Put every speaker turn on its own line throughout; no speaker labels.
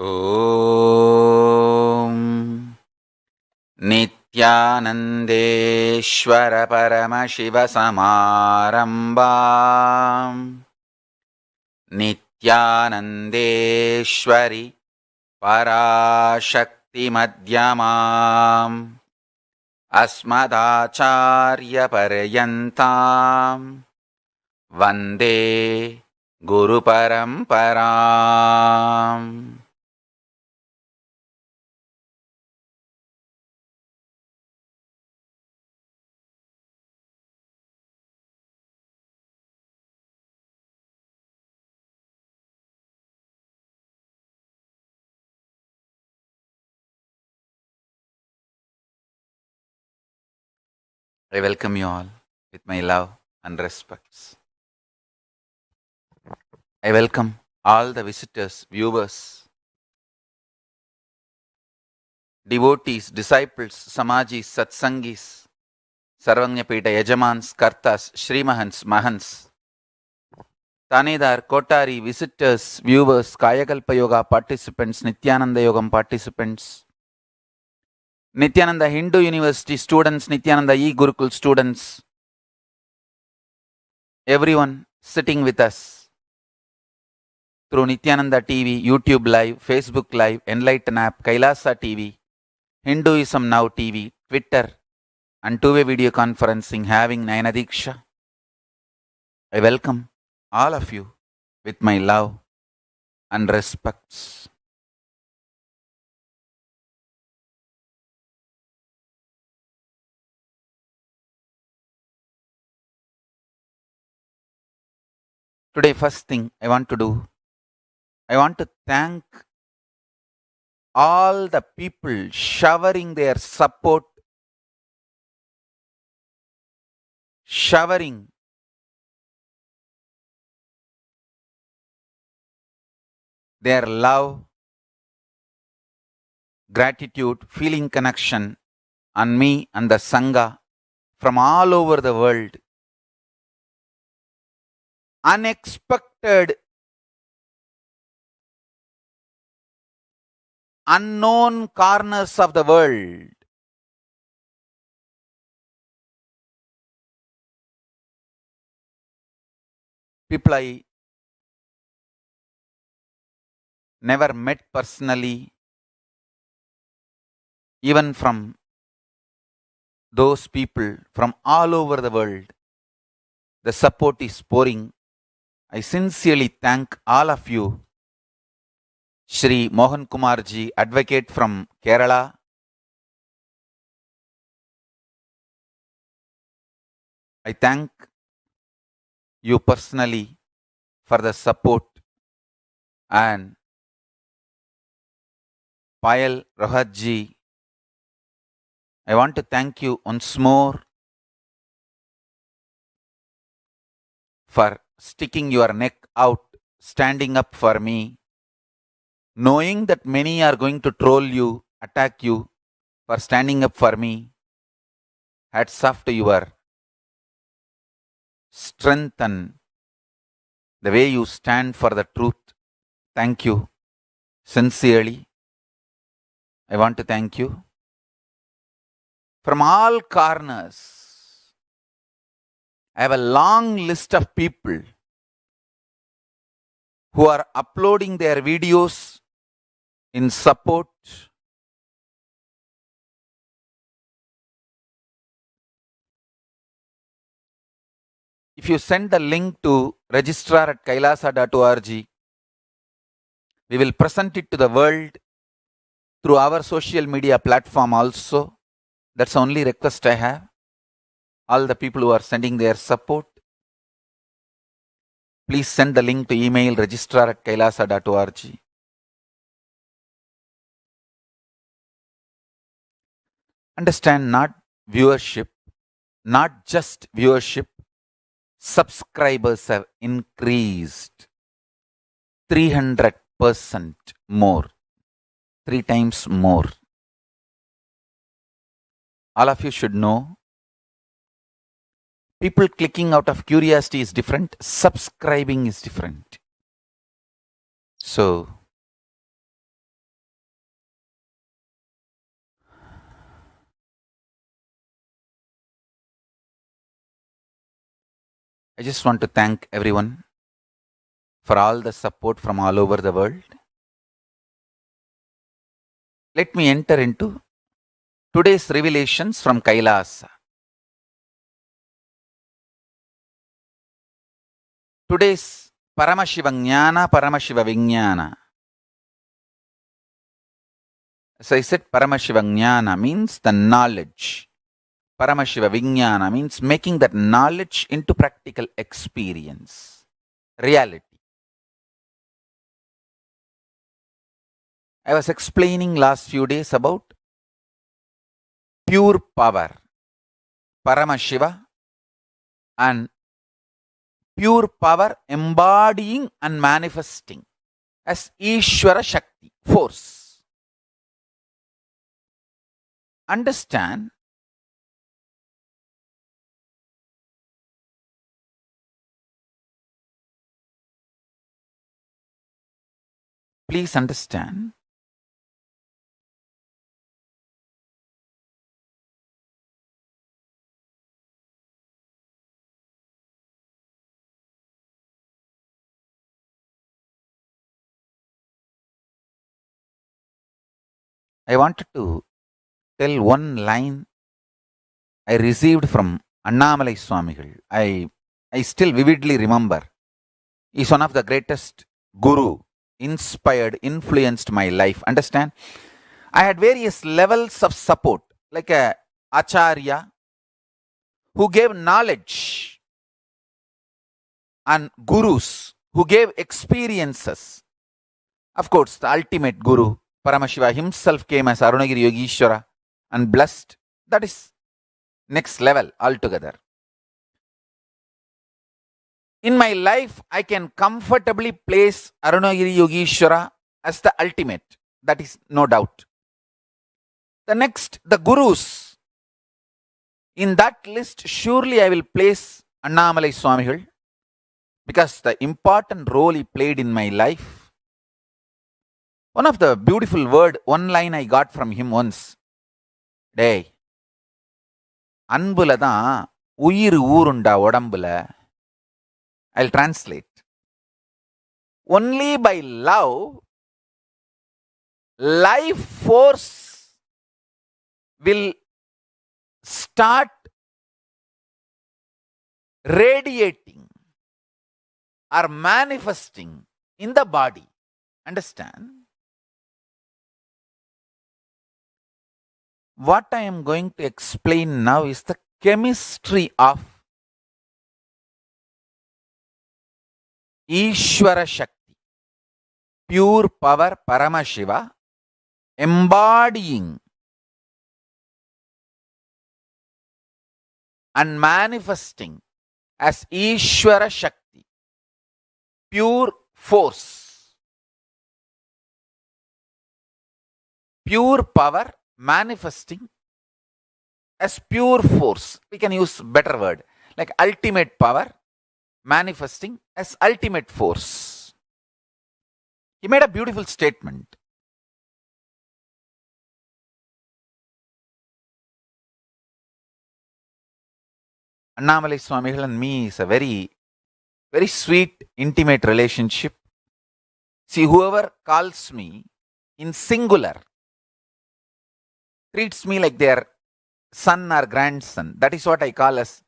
ॐ नित्यानन्देश्वर परमशिवसमारम्भाम् नित्यानन्देश्वरि पराशक्तिमध्यमाम् अस्मदाचार्यपर्यन्ताम् वन्दे गुरुपरम्पराम्. I welcome you all with my love and respects. I welcome all the visitors, viewers, devotees, disciples, samajis, satsangis, Sarvanyapita Yajamans, Kartas, Shrimahans, Mahans, Tanedar, Kotari, visitors, viewers, Kayakalpa Yoga participants, Nithyananda Yogam participants, Nithyananda Hindu University students, Nithyananda E-Gurukul students, everyone sitting with us through Nithyananda TV, YouTube Live, Facebook Live, Enlightenment app, Kailasa TV, Hinduism Now TV, Twitter, and two-way video conferencing having Nayana Diksha. I welcome all of you with my love and respects. Today, first thing I want to do, I want to thank all the people showering their support, showering their love, gratitude, feeling connection on me and the Sangha from all over the world. Unexpected, unknown corners of the world. People I never met personally, even from those people from all over the world. The support is pouring. I sincerely thank all of you. Shri Mohan Kumarji, advocate from Kerala. I thank you personally for the support. And Payal Rohatji, I want to thank you once more for sticking your neck out, standing up for me, knowing that many are going to troll you, attack you, for standing up for me. Hats off to your strength and the way you stand for the truth. Thank you. Sincerely, I want to thank you. From all corners, I have a long list of people who are uploading their videos in support. If you send the link to registrar@kailasa.org, we will present it to the world through our social media platform also. That's the only request I have. All the people who are sending their support, please send the link to email registrar@kailasa.org. Understand, not viewership, not just viewership, subscribers have increased 300% more, 3 times more. All of you should know, people clicking out of curiosity is different, subscribing is different. So, I just want to thank everyone for all the support from all over the world. Let me enter into today's revelations from Kailasa. Today's Paramashiva Jnana, Paramashiva Vijnana. As I said, Paramashiva Jnana means the knowledge. Paramashiva Vijnana means making that knowledge into practical experience, reality. I was explaining last few days about pure power, Paramashiva, and pure power embodying and manifesting as Ishwara Shakti, force. Understand, please understand, I wanted to tell one line I received from Annamalai Swamigal. I still vividly remember. He's one of the greatest guru, inspired, influenced my life. Understand? I had various levels of support, like a acharya who gave knowledge and gurus who gave experiences. Of course, the ultimate guru, Paramashiva himself came as Arunagiri Yogishwara and blessed. That is next level altogether. In my life, I can comfortably place Arunagiri Yogishwara as the ultimate. That is no doubt. The next, the gurus. In that list, surely I will place Annamalai Swamigal because the important role he played in my life. One of the beautiful one line I got from him once. Day, அன்புல தான் உயிர் ஊருண்டா உடம்புல. I'll translate. Only by love, life force will start radiating or manifesting in the body. Understand? What I am going to explain now is the chemistry of Ishwara Shakti, pure power Paramashiva, embodying and manifesting as Ishwara Shakti, pure force, pure power manifesting as pure force. We can use better word like ultimate power manifesting as ultimate force. He made a beautiful statement. Annamalai Swamigal and me is a very, very sweet, intimate relationship. See, whoever calls me in singular treats me like their son or grandson. That is what I call as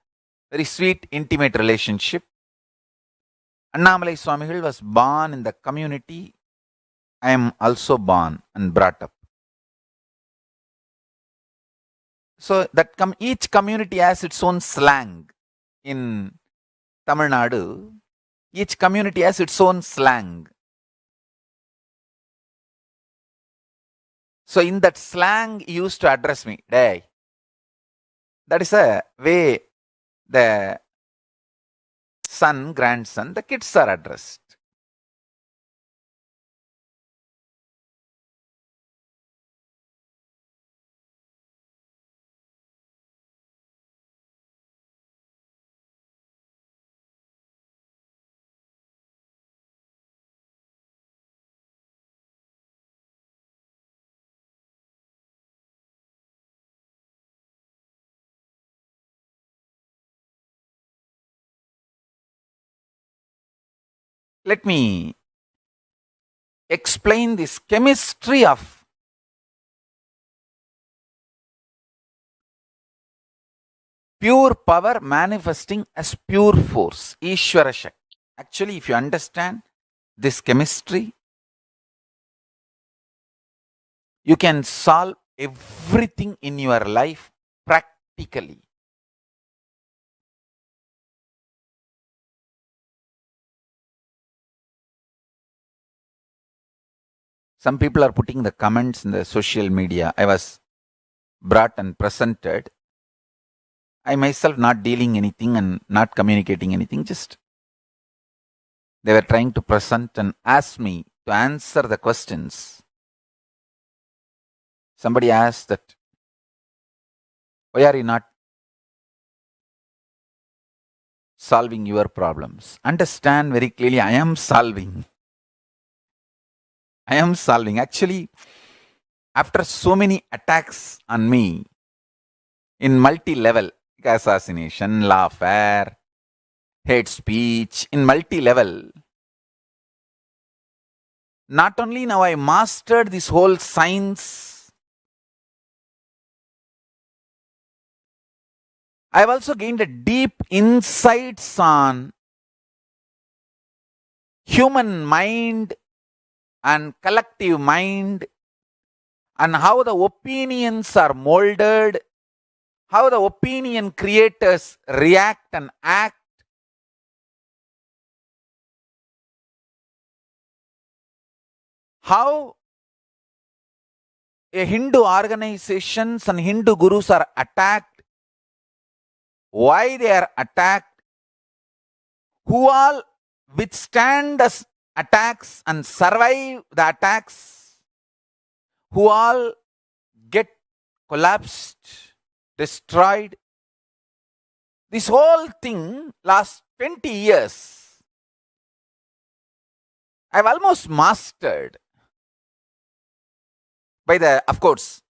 very sweet, intimate relationship. Annamalai Swamigal was born in the community I am also born and brought up. So that each community has its own slang. In Tamil Nadu, each community has its own slang. So in that slang, he used to address me, "Day." That is a way the son, grandson, the kids are addressed. Let me explain this chemistry of pure power manifesting as pure force, Ishwara Shakti. Actually, if you understand this chemistry, you can solve everything in your life practically. Some people are putting the comments in the social media. I was brought and presented. I myself not dealing anything and not communicating anything, just they were trying to present and ask me to answer the questions. Somebody asked that, why are you not solving your problems? Understand very clearly, I am solving. I am solving. Actually, after so many attacks on me in multi-level, assassination, lawfare, hate speech, in multi-level, not only now I mastered this whole science, I have also gained a deep insights on human mind and collective mind, and how the opinions are molded, how the opinion creators react and act, how a Hindu organizations and Hindu gurus are attacked, why they are attacked, who all withstand the attacks and survive the attacks, who all get collapsed, destroyed. This whole thing last 20 years, I've almost mastered by the, of course,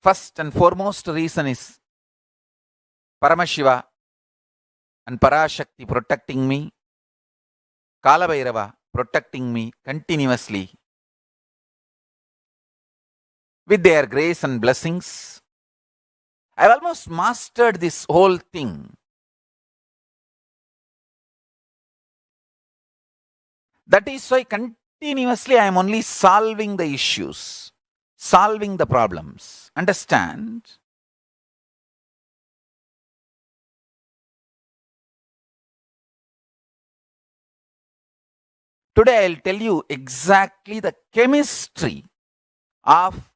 first and foremost reason is Paramashiva and Parashakti protecting me, Kalabhairava protecting me continuously with their grace and blessings. I've almost mastered this whole thing. That is why continuously I am only solving the issues, solving the problems. Understand? Today I'll tell you exactly the chemistry of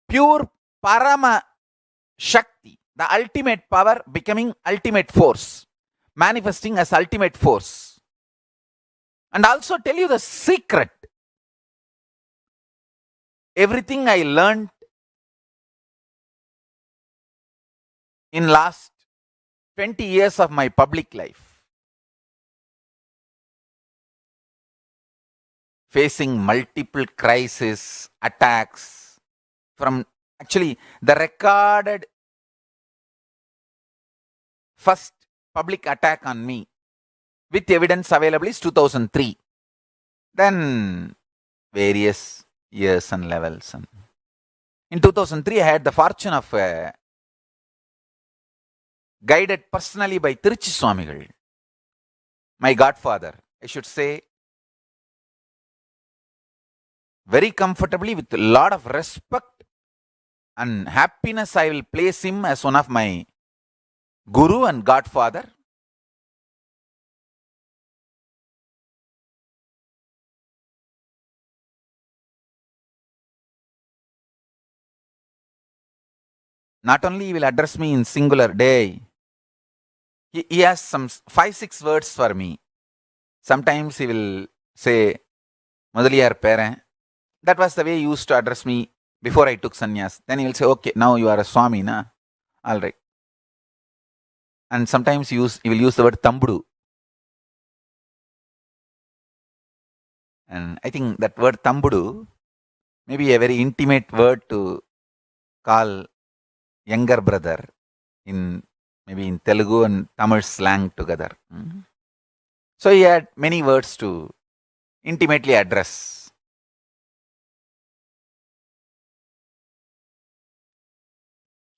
pure Parama Shakti, the ultimate power becoming ultimate force, manifesting as ultimate force. And also tell you the secret. Everything I learned in last 20 years of my public life, facing multiple crises, attacks, from actually the recorded first public attack on me with evidence available is 2003. Then various years and levels. And in 2003, I had the fortune of guided personally by Tiruchi Swamigal, my godfather. I should say very comfortably, with a lot of respect and happiness, I will place him as one of my guru and godfather. Not only he will address me in singular day, he has some 5-6 words for me. Sometimes he will say, Mudaliyar Peren. That was the way he used to address me before I took sannyas. Then he will say, okay, now you are a Swami, na? All right. And sometimes he will use the word Tambudu. And I think that word Tambudu may be a very intimate word to call younger brother in maybe in Telugu and Tamil slang together. So he had many words to intimately address.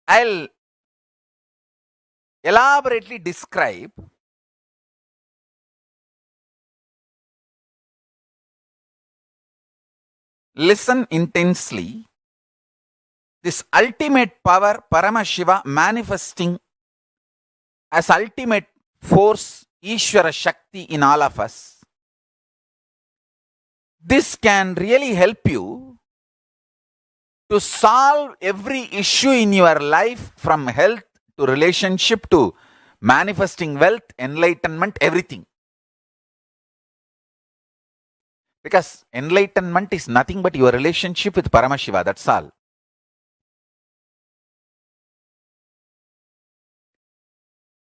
I'll elaborately describe listen intensely this ultimate power, Paramashiva, manifesting as ultimate force, Ishwara Shakti in all of us. This can really help you to solve every issue in your life, from health to relationship to manifesting wealth, enlightenment, everything. Because enlightenment is nothing but your relationship with Paramashiva, that's all.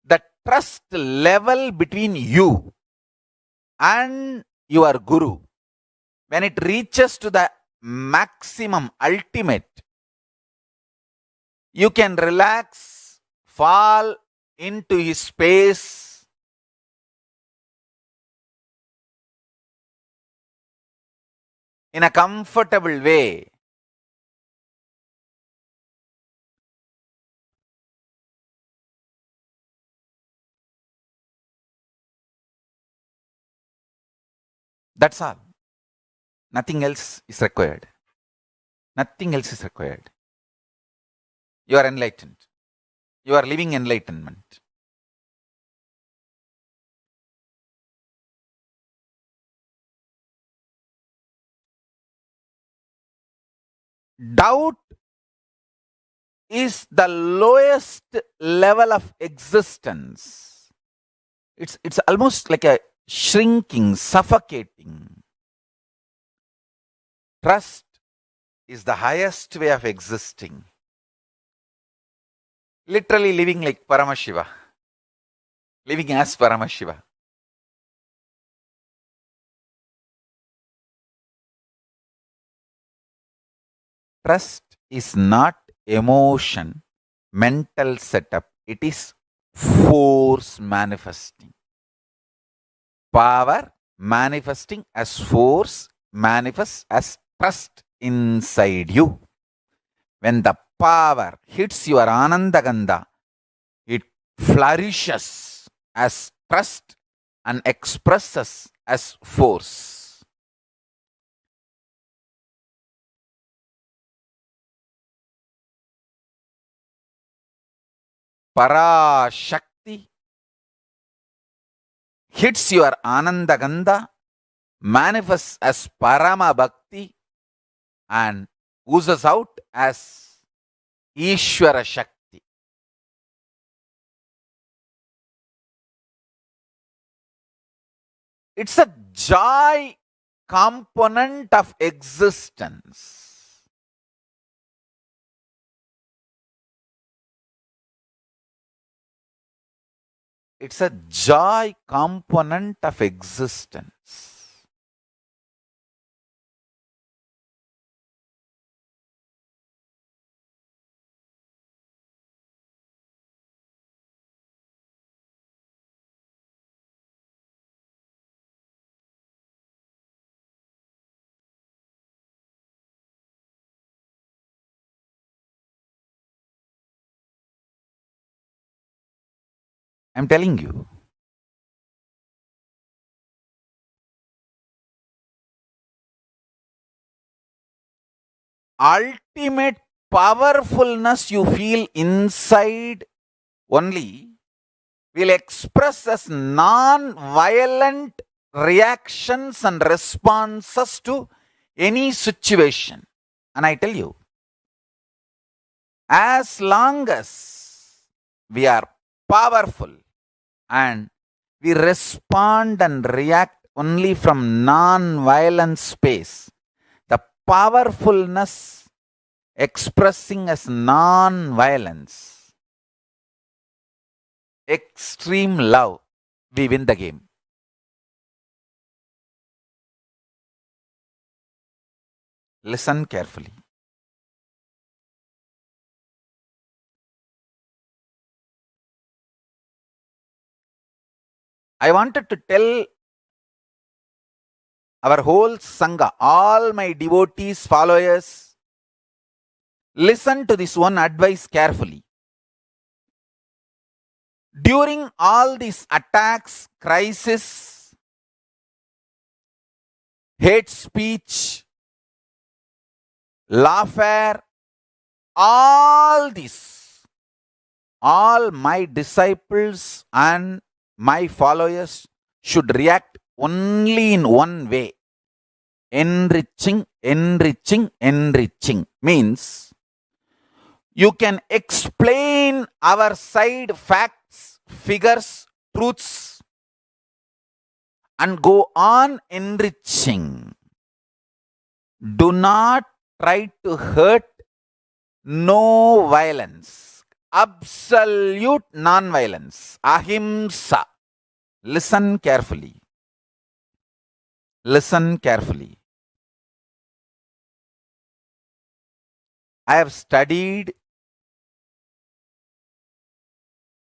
The trust level between you and your Guru, when it reaches to the maximum, ultimate, you can relax, fall into his space, in a comfortable way. That's all. Nothing else is required. Nothing else is required. You are enlightened. You are living enlightenment. Doubt is the lowest level of existence. It's almost like a shrinking, suffocating. Trust is the highest way of existing. Literally living like Paramashiva. Living as Paramashiva. Trust is not emotion, mental setup. It is force manifesting. Power manifesting as force manifests as trust inside you. When the power hits your Ananda Gandha, it flourishes as trust and expresses as force. Parashakti hits your Ananda Gandha, manifests as ParamaBhakti, and oozes out as Ishwara Shakti. It's a joy component of existence. It's a joy component of existence. I'm telling you. Ultimate powerfulness you feel inside only will express as non-violent reactions and responses to any situation. And I tell you, as long as we are powerful and we respond and react only from non-violent space, the powerfulness expressing as non-violence, extreme love, we win the game. Listen carefully. I wanted to tell our whole Sangha, all my devotees, followers, listen to this one advice carefully. During all these attacks, crisis, hate speech, lawfare, all this, all my disciples and my followers should react only in one way. Enriching, enriching, enriching. Means you can explain our side facts, figures, truths, and go on enriching. Do not try to hurt. No violence. Absolute non-violence. Ahimsa. Listen carefully. Listen carefully. I have studied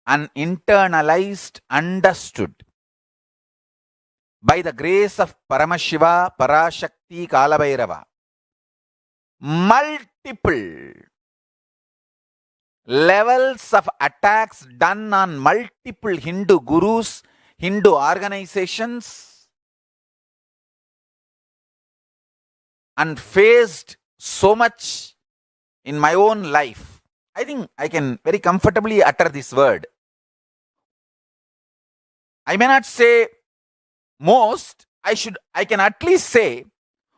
and internalized, understood by the grace of Paramashiva, Parashakti, Kalabhairava, multiple levels of attacks done on multiple Hindu gurus, Hindu organizations, and faced so much in my own life. I think I can very comfortably utter this word. I may not say most, I can at least say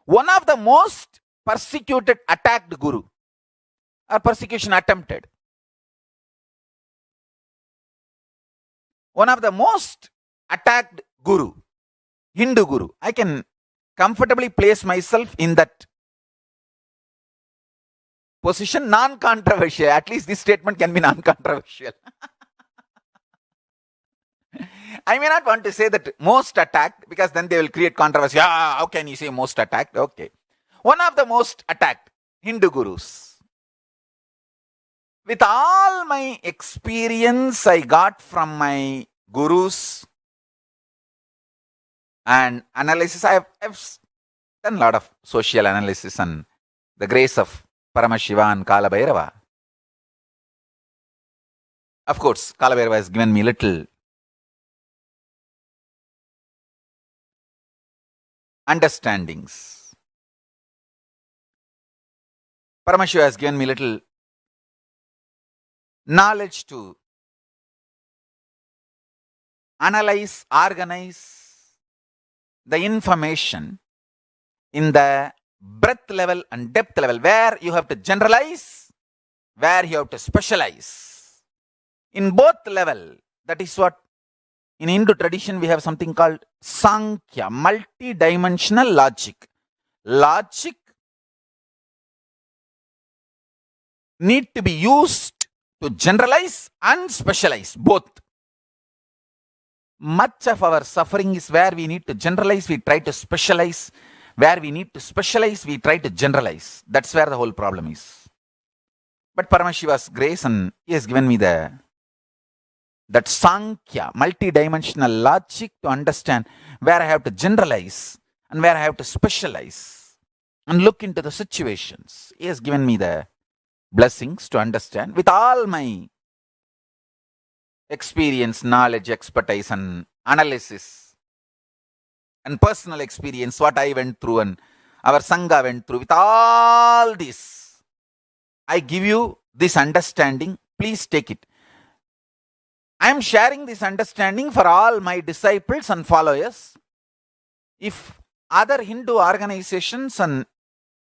one of the most persecuted, attacked guru, or persecution attempted. One of the most attacked guru, Hindu guru. I can comfortably place myself in that position, non-controversial. At least this statement can be non-controversial. I may not want to say that most attacked, because then they will create controversy. How can you say most attacked? Okay. One of the most attacked Hindu gurus. With all my experience I got from my gurus and analysis, I've done a lot of social analysis and the grace of Paramashiva and Kalabhairava. Of course, Kalabhairava has given me little understandings. Paramashiva has given me little knowledge to analyze, organize the information in the breadth level and depth level, where you have to generalize, where you have to specialize. In both level, that is what in Hindu tradition we have something called Sankhya, multi-dimensional logic. Logic need to be used to generalize and specialize, both. Much of our suffering is where we need to generalize, we try to specialize. Where we need to specialize, we try to generalize. That's where the whole problem is. But Paramashiva's grace, and he has given me that Sankhya, multi-dimensional logic, to understand where I have to generalize and where I have to specialize and look into the situations. He has given me the blessings to understand with all my experience, knowledge, expertise, and analysis and personal experience, what I went through and our Sangha went through. With all this, I give you this understanding. Please take it. I am sharing this understanding for all my disciples and followers. If other Hindu organizations and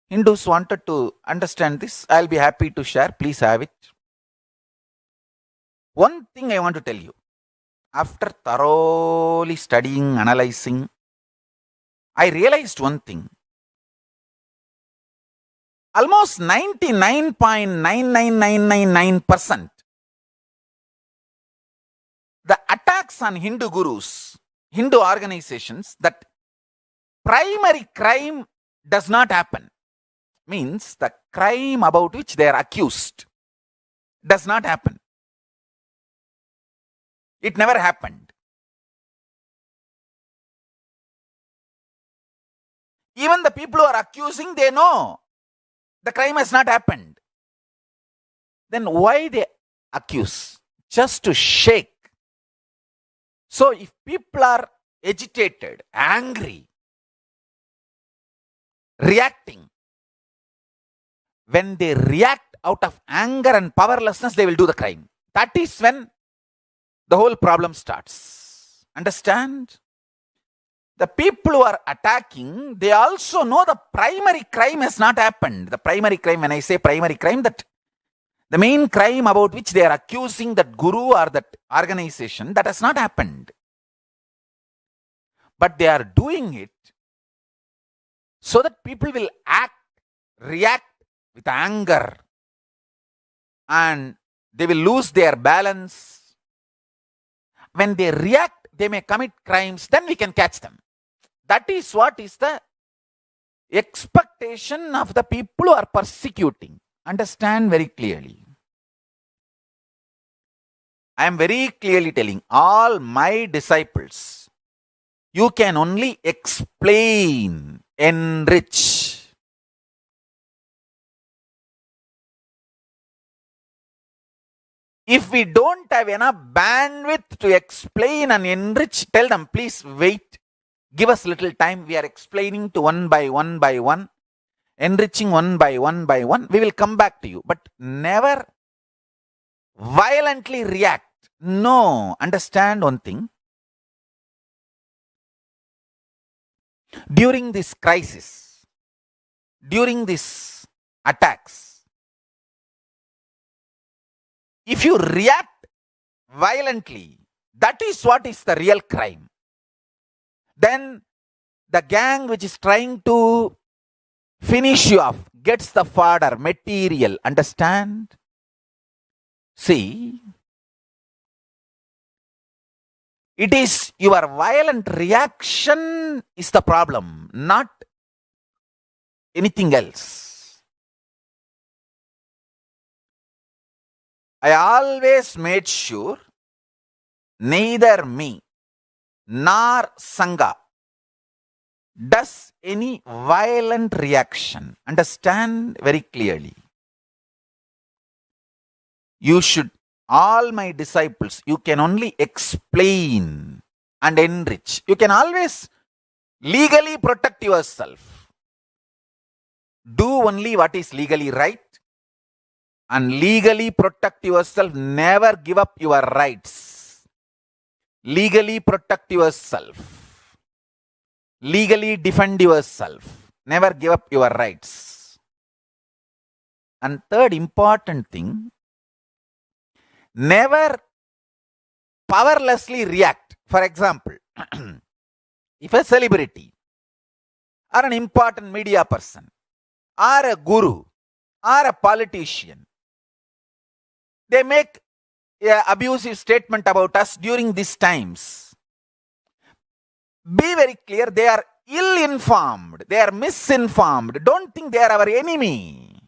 Hindus wanted to understand this, I'll be happy to share. Please have it. One thing I want to tell you. After thoroughly studying, analyzing, I realized one thing. Almost 99.99999% the attacks on Hindu gurus, Hindu organizations, that primary crime does not happen. Means the crime about which they are accused does not happen. It never happened. Even the people who are accusing, they know the crime has not happened. Then why they accuse? Just to shake. So if people are agitated, angry, reacting, when they react out of anger and powerlessness, they will do the crime. That is when the whole problem starts. Understand? The people who are attacking, they also know the primary crime has not happened. The primary crime, when I say primary crime, that the main crime about which they are accusing that guru or that organization, that has not happened. But they are doing it so that people will react with anger, and they will lose their balance. When they react, they may commit crimes, then we can catch them. That is what is the expectation of the people who are persecuting. Understand very clearly. I am very clearly telling all my disciples, you can only explain, enrich. If we don't have enough bandwidth to explain and enrich, tell them, please wait. Give us little time. We are explaining to one by one, enriching one by one. We will come back to you. But never violently react. No. Understand one thing. During this crisis, during these attacks, if you react violently, that is what is the real crime. Then the gang which is trying to finish you off gets the fodder, material. Understand? See, it is your violent reaction is the problem, not anything else. I always made sure neither me nor Sangha does any violent reaction. Understand very clearly. You should, all my disciples, you can only explain and enrich. You can always legally protect yourself. Do only what is legally right and legally protect yourself. Never give up your rights. Legally protect yourself. Legally defend yourself. Never give up your rights. And third important thing, never powerlessly react. For example, if a celebrity or an important media person or a guru or a politician, they make an abusive statement about us during these times, be very clear, they are ill-informed, they are misinformed. Don't think they are our enemy.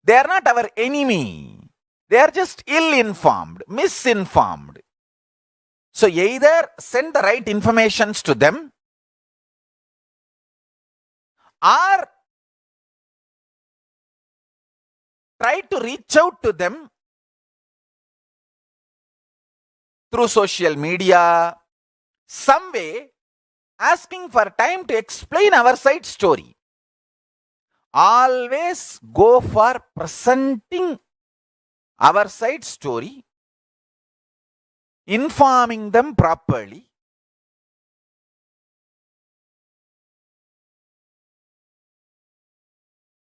They are not our enemy. They are just ill-informed, misinformed. So either send the right informations to them or try to reach out to them through social media, some way, asking for time to explain our side story. Always go for presenting our side story, informing them properly,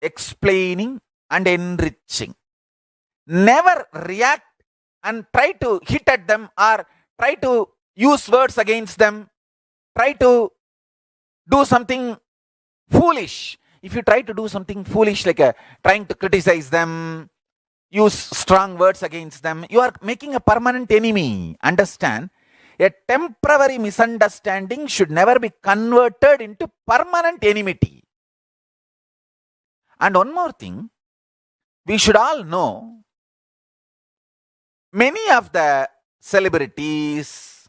explaining and enriching. Never react and try to hit at them or try to use words against them, try to do something foolish. If you try to do something foolish like trying to criticize them, use strong words against them, you are making a permanent enemy. Understand? A temporary misunderstanding should never be converted into permanent enmity. And one more thing, we should all know, many of the celebrities,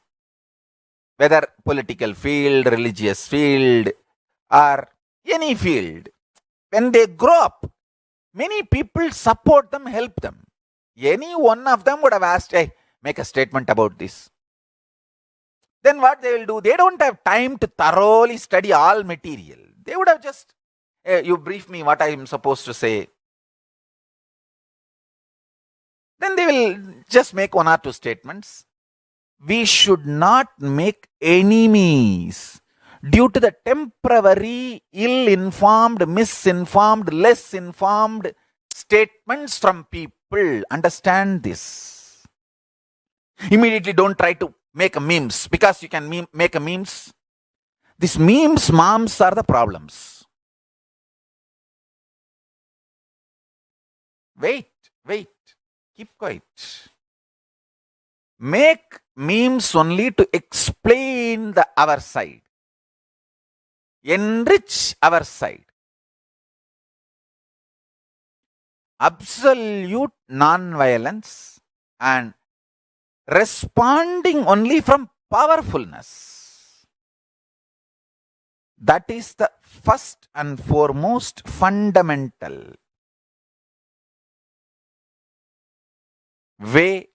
whether political field, religious field, or any field, when they grow up, many people support them, help them. Any one of them would have asked, hey, make a statement about this. Then what they will do? They don't have time to thoroughly study all material. They would have just, hey, you brief me what I am supposed to say. Then they will just make one or two statements. We should not make enemies due to the temporary, ill-informed, misinformed, less informed statements from people. Understand this. Immediately don't try to make a memes, because you can make a memes. These memes, moms are the problems. Wait. Keep quiet. Make memes only to explain our side. Enrich our side. Absolute non-violence and responding only from powerfulness. That is the first and foremost fundamental way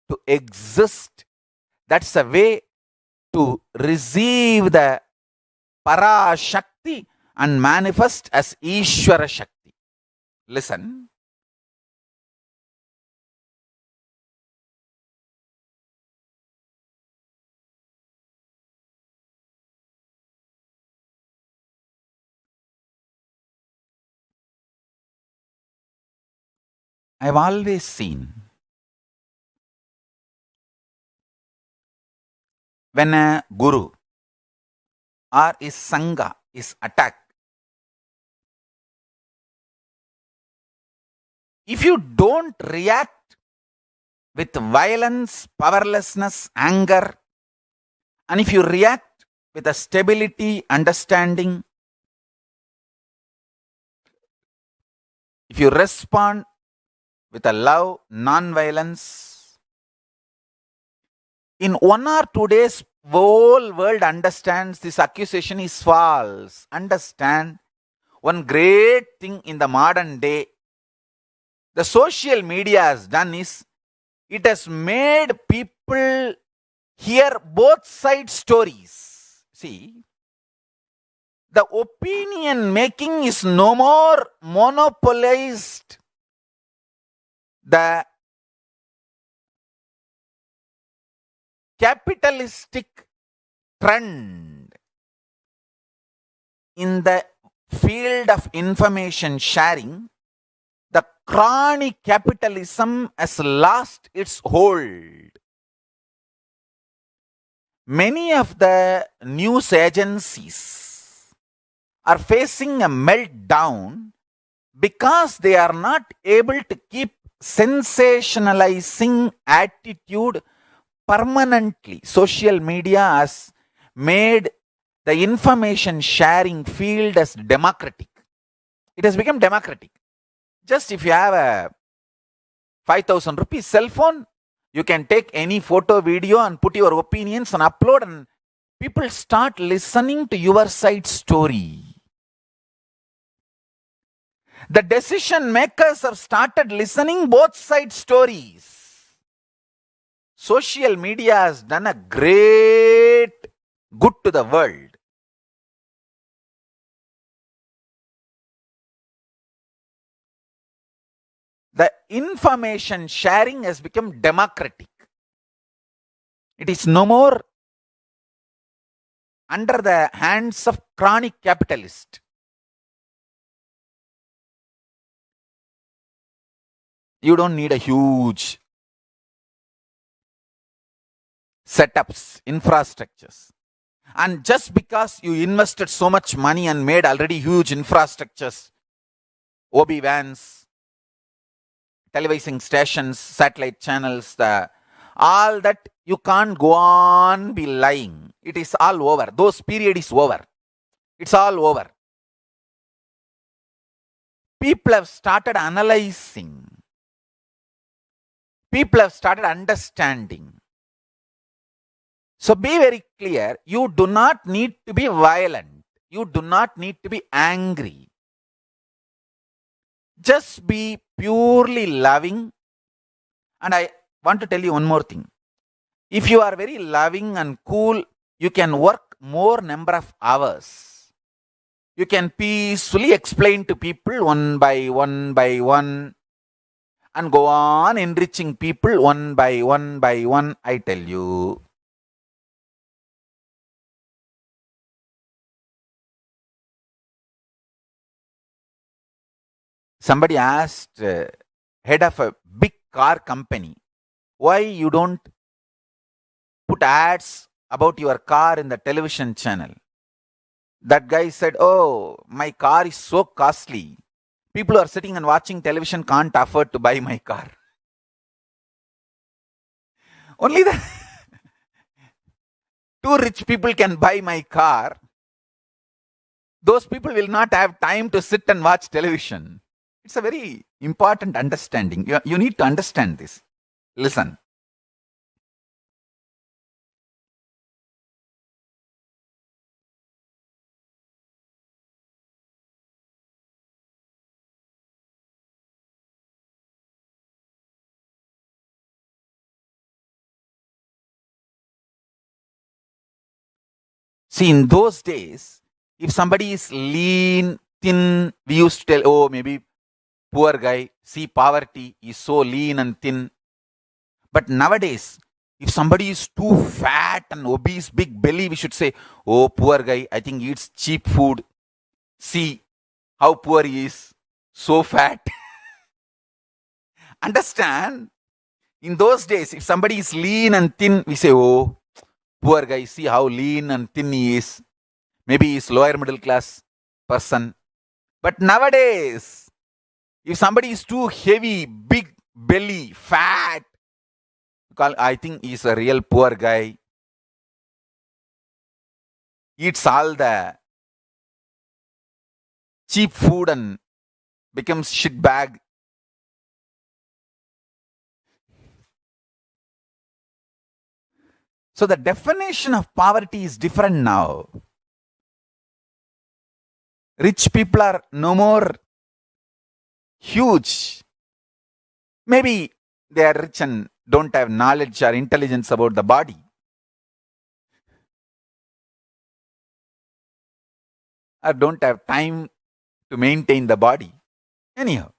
to exist. That's a way to receive the Parashakti and manifest as Ishwara Shakti. Listen. I've always seen when a guru or his sangha is attacked, if you don't react with violence, powerlessness, anger, and if you react with a stability, understanding, if you respond with a love, non-violence, in 1 or 2 days, whole world understands this accusation is false. Understand one great thing in the modern day the social media has done is it has made people hear both side stories. See, the opinion making is no more monopolized. The capitalistic trend in the field of information sharing, the chronic capitalism has lost its hold. Many of the news agencies are facing a meltdown because they are not able to keep sensationalizing attitude permanently. Social media has made the information sharing field as democratic. It has become democratic. Just if you have a 5,000 rupees cell phone, you can take any photo, video and put your opinions and upload, and people start listening to your side story. The decision makers have started listening both side stories. Social media has done a great good to the world. The information sharing has become democratic. It is no more under the hands of chronic capitalists. You don't need a huge setups, infrastructures. And just because you invested so much money and made already huge infrastructures, OB vans, televising stations, satellite channels, all that, you can't go on be lying. It is all over. Those period is over. It's all over. People have started analyzing. People have started understanding. So be very clear, you do not need to be violent. You do not need to be angry. Just be purely loving. And I want to tell you one more thing. If you are very loving and cool, you can work more number of hours. You can peacefully explain to people one by one and go on enriching people one by one, I tell you. Somebody asked head of a big car company, why you don't put ads about your car in the television channel? That guy said, oh, my car is so costly. People who are sitting and watching television can't afford to buy my car. Only the two rich people can buy my car. Those people will not have time to sit and watch television. It's a very important understanding. You need to understand this. Listen. See, in those days, if somebody is lean, thin, we used to tell, oh, maybe poor guy. See, poverty is so lean and thin. But nowadays, if somebody is too fat and obese, big belly, we should say, oh, poor guy, I think he eats cheap food. See how poor he is, so fat. Understand? In those days, if somebody is lean and thin, we say, oh, poor guy, see how lean and thin he is. Maybe he's lower middle class person. But nowadays, if somebody is too heavy, big belly, fat, I think he's a real poor guy. Eats all the cheap food and becomes shit bag. So the definition of poverty is different now. Rich people are no more huge. Maybe they are rich and don't have knowledge or intelligence about the body. Or don't have time to maintain the body. Anyhow,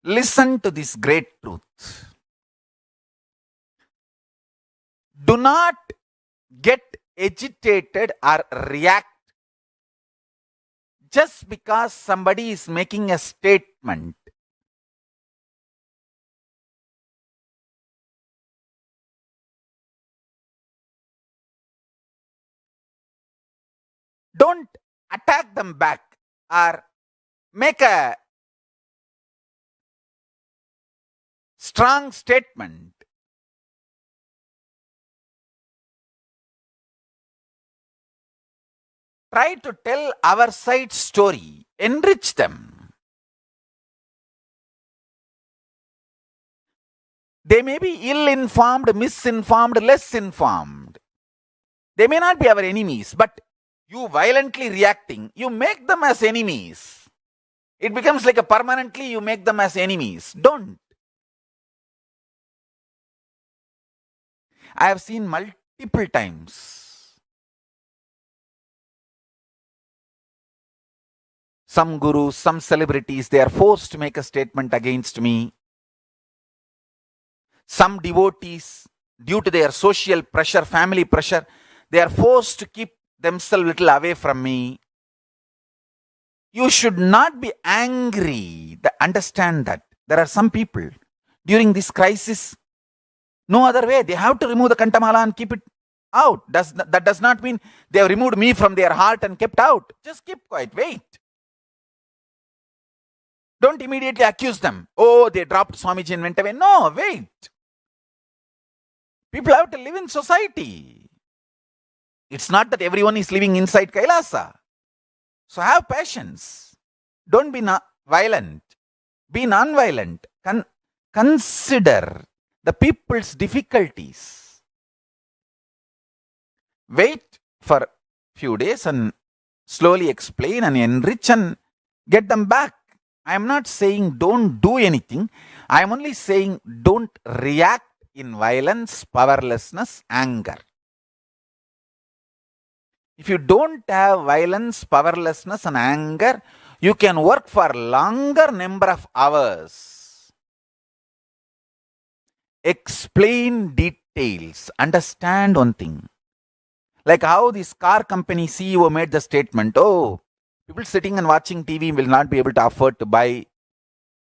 listen to this great truth. Do not get agitated or react just because somebody is making a statement. Don't attack them back or make a strong statement. Try to tell our side story. Enrich them. They may be ill-informed, misinformed, less informed. They may not be our enemies, but you violently reacting, you make them as enemies. It becomes like a permanently you make them as enemies. Don't. I have seen multiple times. Some gurus, some celebrities, they are forced to make a statement against me. Some devotees, due to their social pressure, family pressure, they are forced to keep themselves a little away from me. You should not be angry. Understand that. There are some people, during this crisis, no other way. They have to remove the Kantamala and keep it out. That does not mean they have removed me from their heart and kept out. Just keep quiet. Wait. Don't immediately accuse them. Oh, they dropped Swamiji and went away. No, wait. People have to live in society. It's not that everyone is living inside Kailasa. So have patience. Don't be violent. Be non-violent. Consider the people's difficulties. Wait for few days and slowly explain and enrich and get them back. I am not saying don't do anything. I am only saying don't react in violence, powerlessness, anger. If you don't have violence, powerlessness, and anger, you can work for longer number of hours. Explain details. Understand one thing. Like how this car company CEO made the statement, oh, people sitting and watching TV will not be able to afford to buy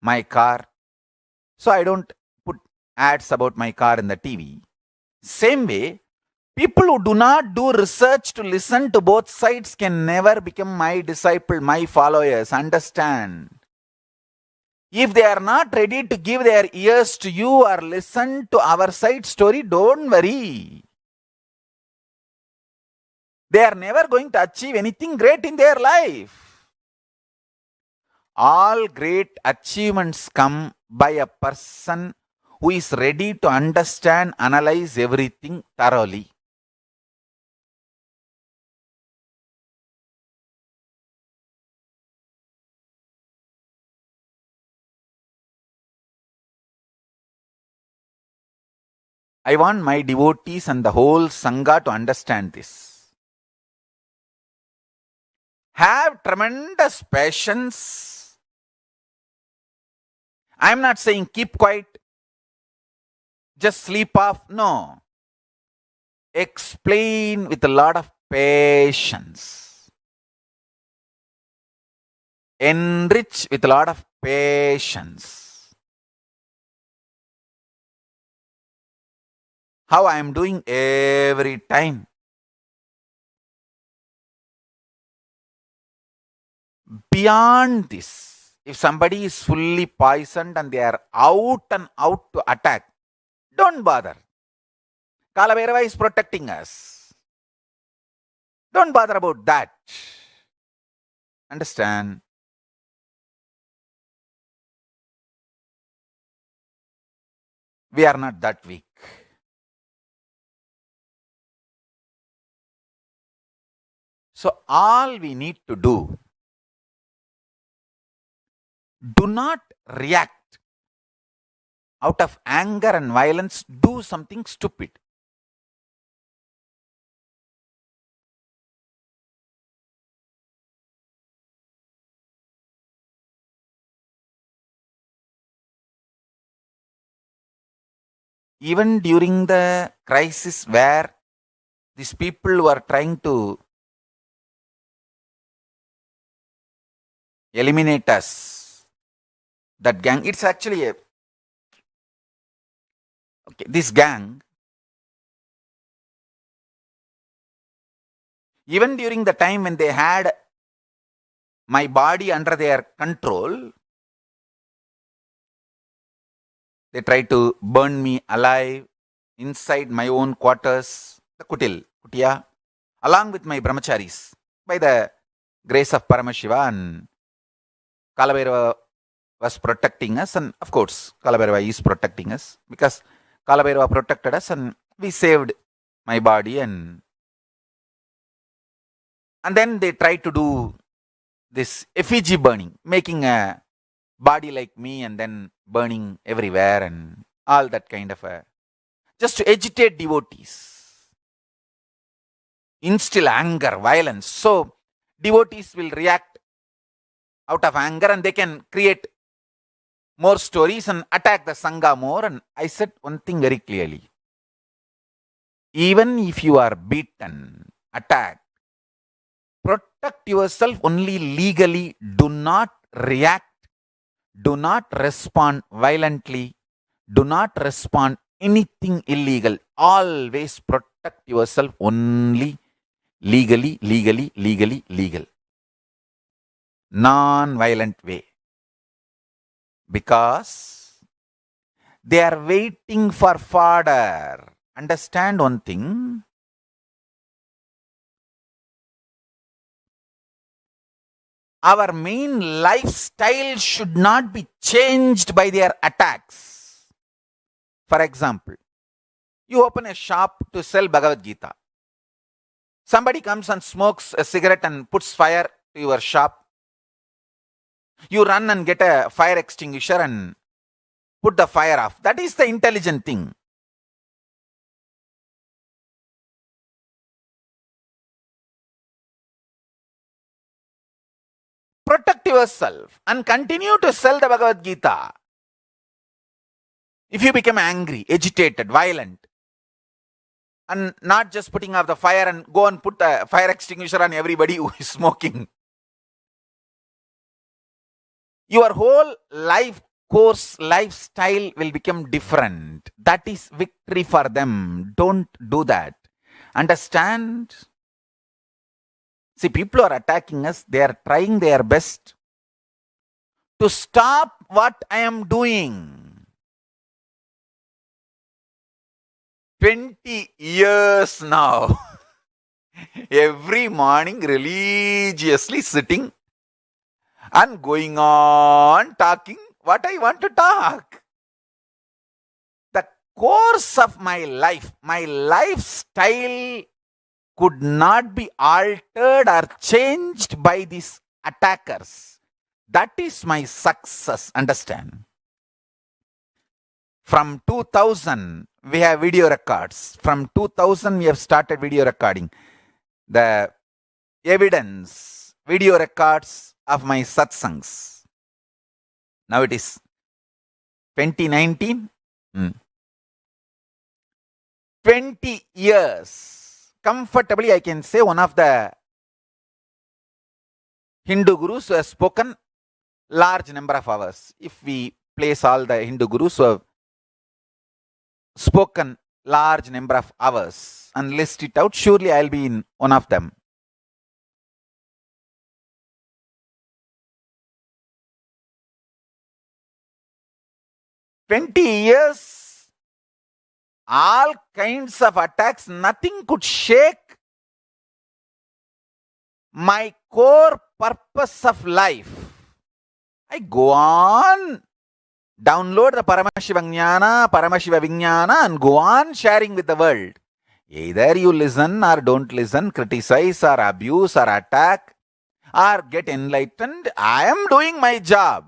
my car. So I don't put ads about my car in the TV. Same way, people who do not do research to listen to both sides can never become my disciple, my followers. Understand? If they are not ready to give their ears to you or listen to our side story, don't worry. They are never going to achieve anything great in their life. All great achievements come by a person who is ready to understand, analyze everything thoroughly. I want my devotees and the whole Sangha to understand this. Have tremendous patience. I am not saying keep quiet, just sleep off. No. Explain with a lot of patience. Enrich with a lot of patience. How I am doing every time. Beyond this, if somebody is fully poisoned and they are out and out to attack, don't bother. Kalabhairava is protecting us. Don't bother about that. Understand? We are not that weak. So all we need to do not react out of anger and violence, do something stupid. Even during the crisis where these people were trying to eliminate us, that gang, it's actually a this gang, even during the time when they had my body under their control, they tried to burn me alive inside my own quarters, the kutia, along with my brahmacharis, by the grace of Paramashiva, and Kalabhairava was protecting us, and of course Kalabhairava is protecting us, because Kalabhairava protected us and we saved my body, and then they tried to do this effigy burning, making a body like me and then burning everywhere and all that kind of just to agitate devotees, instill anger, violence. So devotees will react out of anger and they can create more stories and attack the Sangha more. And I said one thing very clearly. Even if you are beaten, attacked, protect yourself only legally. Do not react. Do not respond violently. Do not respond anything illegal. Always protect yourself only legally. Non-violent way. Because they are waiting for fodder. Understand one thing. Our main lifestyle should not be changed by their attacks. For example, you open a shop to sell Bhagavad Gita. Somebody comes and smokes a cigarette and puts fire to your shop. You run and get a fire extinguisher and put the fire off. That is the intelligent thing. Protect yourself and continue to sell the Bhagavad Gita. If you become angry, agitated, violent, and not just putting out the fire and go and put a fire extinguisher on everybody who is smoking, your whole life course, lifestyle will become different. That is victory for them. Don't do that. Understand? See, people are attacking us. They are trying their best to stop what I am doing. 20 years now. Every morning religiously sitting and going on talking what I want to talk. The course of my life, my lifestyle could not be altered or changed by these attackers. That is my success. Understand? From 2000, we have video records. From 2000, we have started video recording. The evidence, video records of my satsangs. Now it is 2019. 20 years. Comfortably, I can say one of the Hindu gurus who has spoken large number of hours. If we place all the Hindu gurus who have spoken large number of hours and list it out, surely I'll be in one of them. "20 years, all kinds of attacks, nothing could shake my core purpose of life. I go on, download the Paramashiva Jnana, Paramashiva Vijnana and go on sharing with the world. Either you listen or don't listen, criticize or abuse or attack or get enlightened. I am doing my job.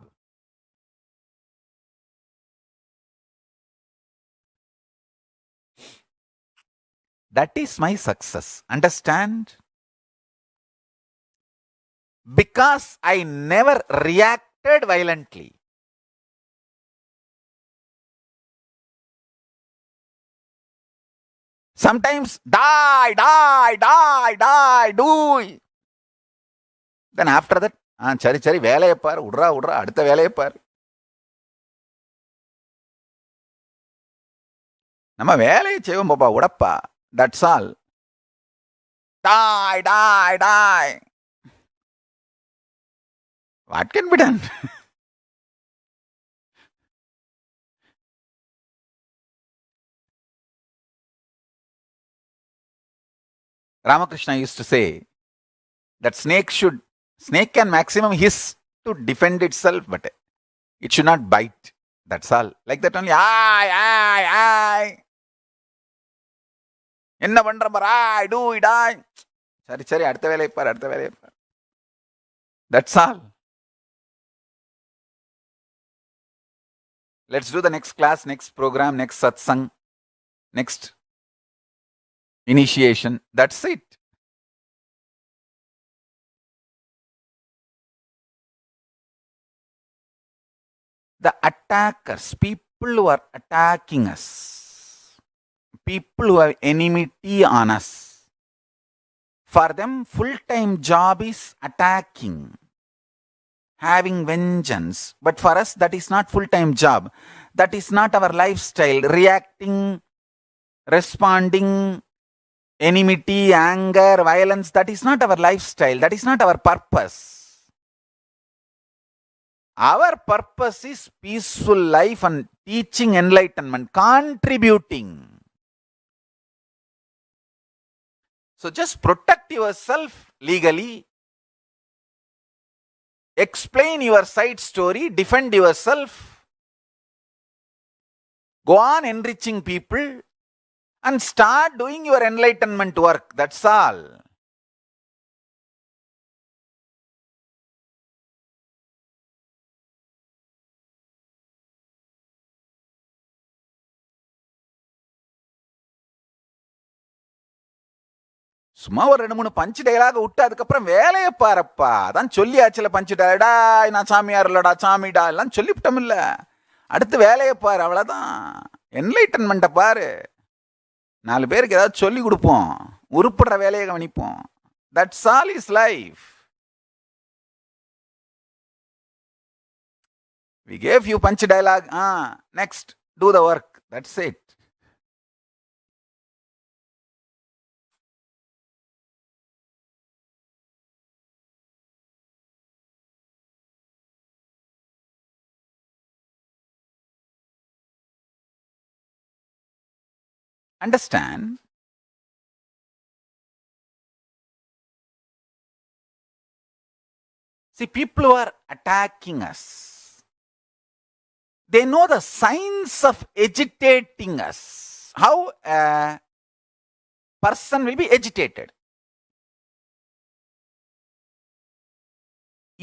That is my success. Understand? Because I never reacted violently. Sometimes die, do. Then after that, சரி வேலையை பாரு, விட்றா அடுத்த வேலையை பாரு. நம்ம வேலையை செய்வோம் பாப்பா, உடப்பா. That's all. Die. What can be done? Ramakrishna used to say that snake can maximum hiss to defend itself, but it should not bite. That's all. Like that only. I. என்ன பண்ற பாரு, I do it, சரி அடுத்த வேலையை பாரு. That's all. Let's do the next class, next program, next satsang, next initiation. That's it. The attackers, people who are attacking us, people who have enmity on us, for them full-time job is attacking, having vengeance. But for us, that is not full-time job. That is not our lifestyle. Reacting, responding, enmity, anger, violence, that is not our lifestyle. That is not our purpose. Our purpose is peaceful life and teaching enlightenment, contributing. So just protect yourself legally, explain your side story, defend yourself, go on enriching people and start doing your enlightenment work. That's all. சும்மா ஒரு 2-3 பஞ்சு டைலாக விட்டு அதுக்கப்புறம் வேலையை பாருப்பா. அதான் சொல்லியாச்சுல பஞ்சு டைலடா, நான் சாமியார் இல்லடா சாமிடா எல்லாம் சொல்லிவிட்டோம் இல்ல. அடுத்து வேலையை பாரு, அவ்வளவுதான். என்லைட்டன்மெண்ட்டை பாரு. 4 பேருக்கு ஏதாவது சொல்லி கொடுப்போம், உருப்படுற வேலையை கவனிப்போம். That's all is life. We gave you punch dialogue. Next, do the work. That's it. Understand? See, people who are attacking us, they know the signs of agitating us. How a person will be agitated.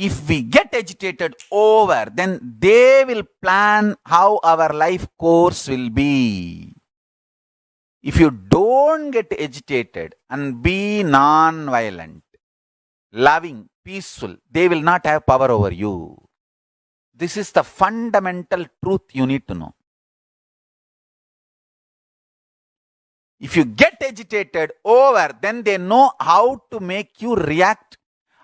If we get agitated over, then they will plan how our life course will be. If you don't get agitated and be non-violent, loving, peaceful, they will not have power over you. This is the fundamental truth you need to know. If you get agitated over, then they know how to make you react.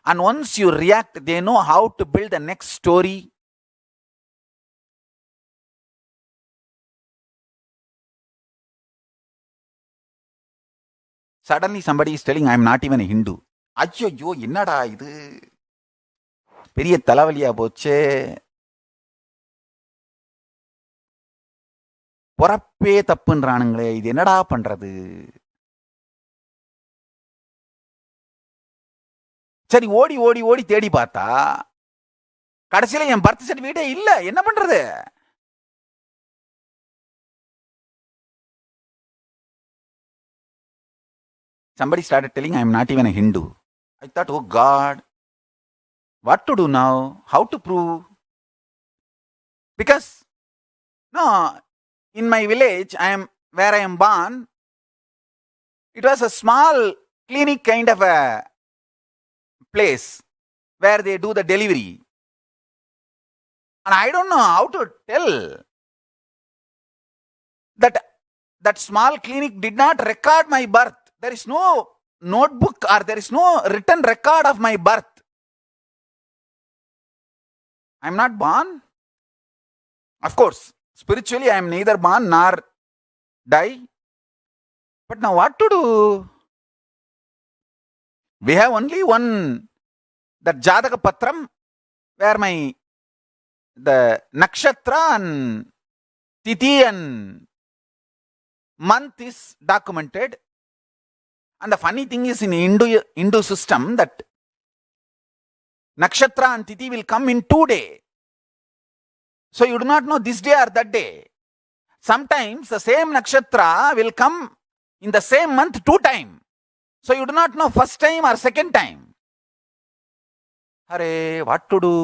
And once you react, they know how to build the next story. Suddenly somebody is telling, I am not even a Hindu. ஐயோ என்னடா இது, பெரிய தலைவலியா போச்சே. பொறப்பே தப்புன்றானுங்களே, இது என்னடா பண்றது? சரி, ஓடி ஓடி ஓடி தேடி பார்த்தா கடைசியில என் பர்த் சர்டிபிகேட்டே இல்ல. என்ன பண்றது? Somebody started telling, I am not even a Hindu. I thought, oh God, what to do now? How to prove? Because no, in my village, where I am born, it was a small clinic kind of a place where they do the delivery. And I don't know how to tell that small clinic did not record my birth. There is no notebook or there is no written record of my birth. I am not born. Of course, spiritually I am neither born nor die. But now what to do? We have only one, that Jataka Patram, where the nakshatra and tithi and month is documented. And the funny thing is, in Hindu system, that nakshatra and tithi will come in 2 days. So you do not know this day or that day. Sometimes the same nakshatra will come in the same month 2 times. So you do not know first time or second time. Hare, what to do?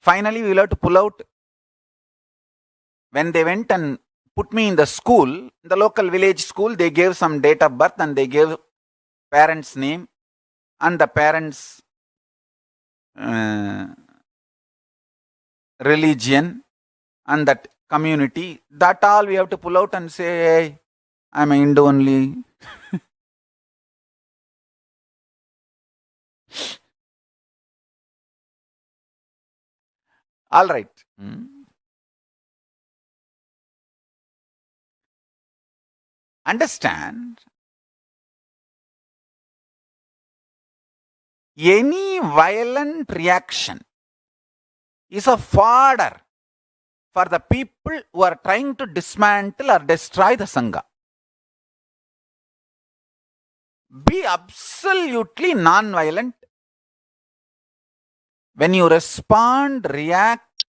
Finally, we will have to pull out. When they went and put me in the school, the local village school, they gave some date of birth and they gave parents' name and the parents' religion and that community. That all we have to pull out and say, hey, I am a Hindu only. All right. Understand, any violent reaction is a fodder for the people who are trying to dismantle or destroy the Sangha. Be absolutely non-violent. When you respond, react,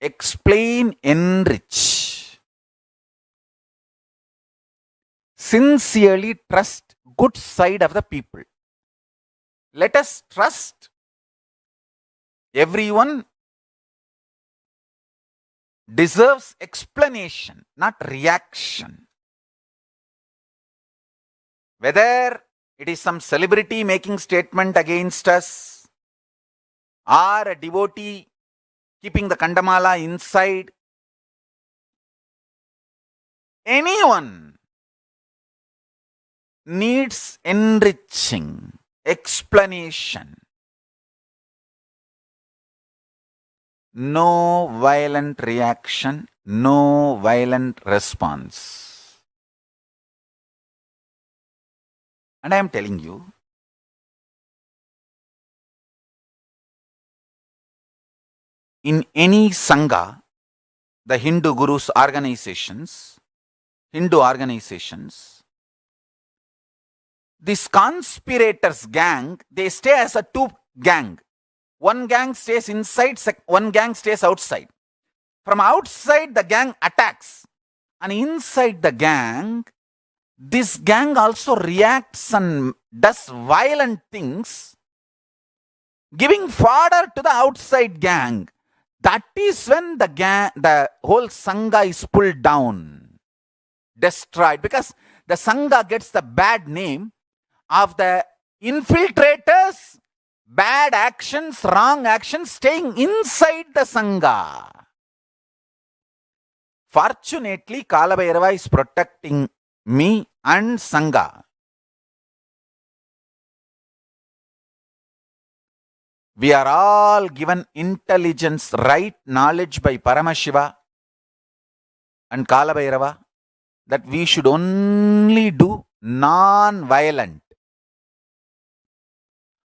explain, enrich. Sincerely trust good side of the people. Let us trust everyone deserves explanation, not reaction. Whether it is some celebrity making statement against us, or a devotee keeping the Kandamala inside, anyone needs enriching, explanation. No violent reaction, no violent response. And I am telling you, in any Sangha, the Hindu Gurus organizations, Hindu organizations, this conspirators gang, they stay as a two gang. One gang stays inside, one gang stays outside. From outside, the gang attacks. And inside the gang, this gang also reacts and does violent things, giving fodder to the outside gang. That is when the whole Sangha is pulled down, destroyed, because the Sangha gets the bad name of the infiltrators, bad actions, wrong actions staying inside the Sangha. Fortunately, Kalabhairava is protecting me and Sangha. We are all given intelligence, right knowledge by Paramashiva and Kalabhairava that we should only do non-violent,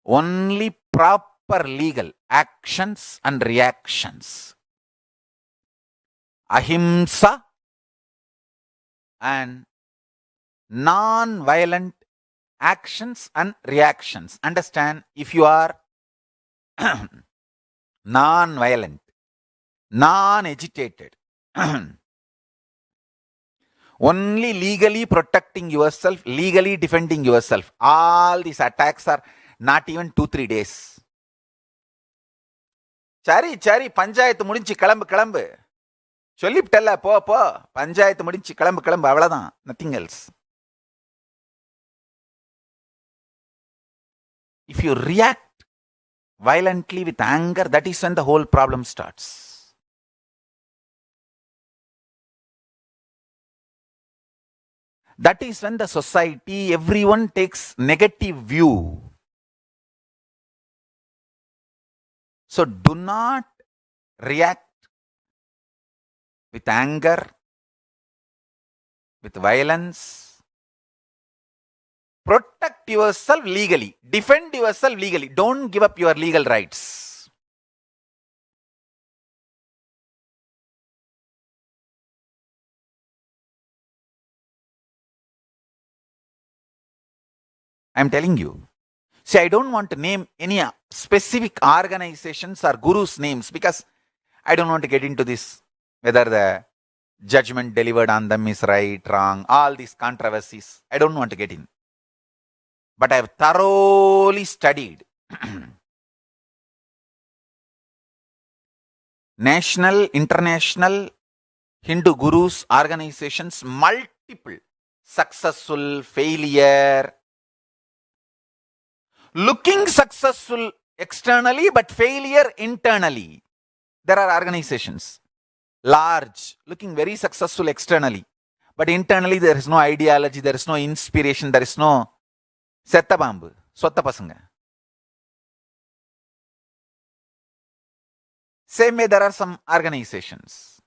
only proper legal actions and reactions. Ahimsa and non-violent actions and reactions. Understand, if you are non-violent, non-agitated, only legally protecting yourself, legally defending yourself, all these attacks are not even 2-3 days. Chari, panchayat mudinchi kilambu. சொல்லிவிட்டல்ல போ பஞ்சாயத்து முடிஞ்சு கிளம்பு அவ்வளவுதான், nothing else. If you react violently with anger, that is when the whole problem starts. That is when the society, everyone takes negative view. So do not react with anger, with violence. Protect yourself legally. Defend yourself legally. Don't give up your legal rights. I am telling you. See, I don't want to name any specific organizations or gurus' names because I don't want to get into this, whether the judgment delivered on them is right, wrong, all these controversies. I don't want to get in. But I have thoroughly studied national, international Hindu gurus, organizations, multiple successful, failure, looking successful externally but failure internally. There are organizations, large, looking very successful externally, but internally there is no ideology, there is no inspiration, there is no setta bambu, sotta pasanga. Same way there are some organizations.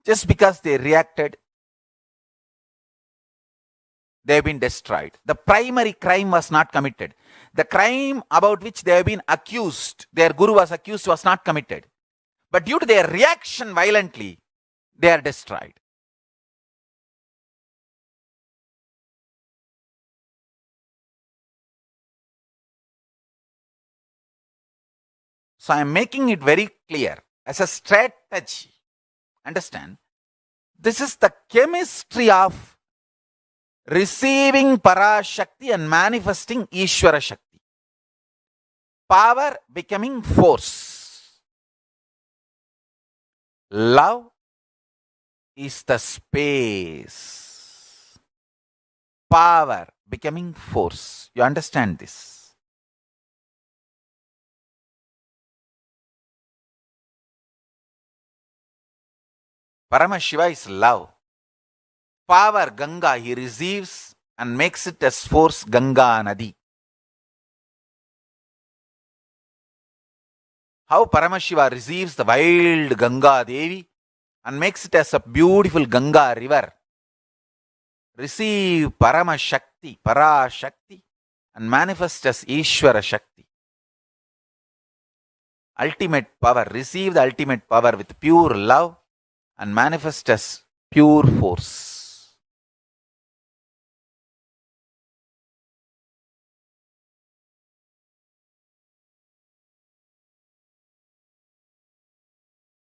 Just because they reacted, they have been destroyed. The primary crime was not committed. The crime about which they have been accused, their guru was accused, was not committed. But due to their reaction violently, they are destroyed. So I am making it very clear as a strategy. Understand? This is the chemistry of receiving Parashakti and manifesting Ishwara Shakti. Power becoming force. Love is the space. Power becoming force. You understand this? Paramashiva is love. Power Ganga he receives and makes it as force Ganga Nadi. How Paramashiva receives the wild Ganga Devi and makes it as a beautiful Ganga river. Receive Paramashakti, Parashakti, and manifest as Ishwara Shakti. Ultimate power. Receive the ultimate power with pure love and manifest as pure force.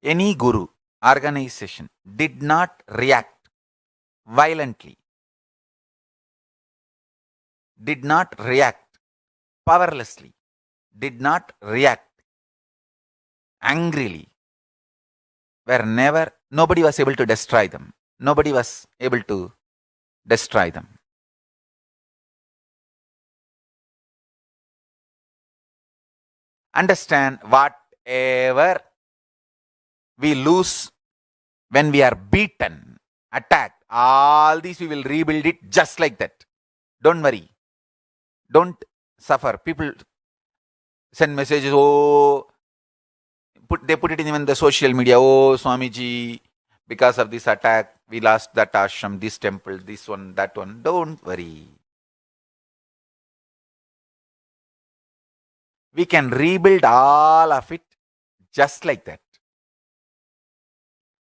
Any guru, organization did not react violently, did not react powerlessly, did not react angrily, nobody was able to destroy them. Nobody was able to destroy them. Understand, whatever we lose when we are beaten, attacked, all these we will rebuild it just like that. Don't worry. Don't suffer. People send messages, they put it in even the social media, Swamiji, because of this attack, we lost that ashram, this temple, this one, that one. Don't worry. We can rebuild all of it just like that.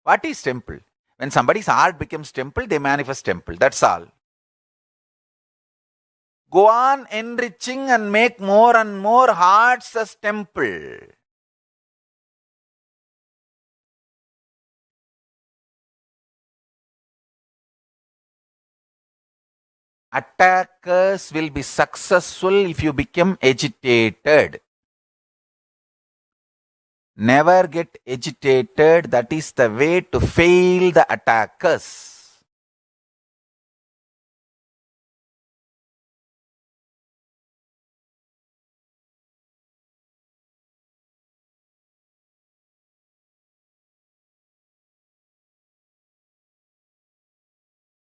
What is temple? When somebody's heart becomes temple, they manifest temple. That's all. Go on enriching and make more and more hearts as temple. Attackers will be successful if you become agitated. Never get agitated. That is the way to fail the attackers.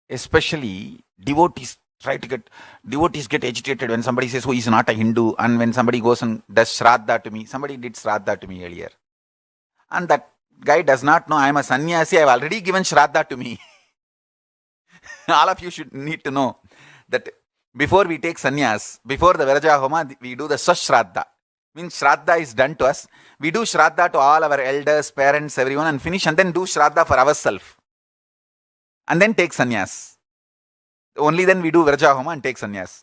Especially devotees get agitated when somebody says, he's not a Hindu, and when somebody goes and does Shraddha to me. Somebody did Shraddha to me earlier. And that guy does not know I am a sannyasi. I have already given Shraddha to me. All of you should need to know that before we take sannyas, before the Viraja Homa, we do the Swashraddha. Means Shraddha is done to us. We do Shraddha to all our elders, parents, everyone, and finish, and then do Shraddha for ourselves. And then take sannyas. Only then we do Viraja Homa and take sannyas.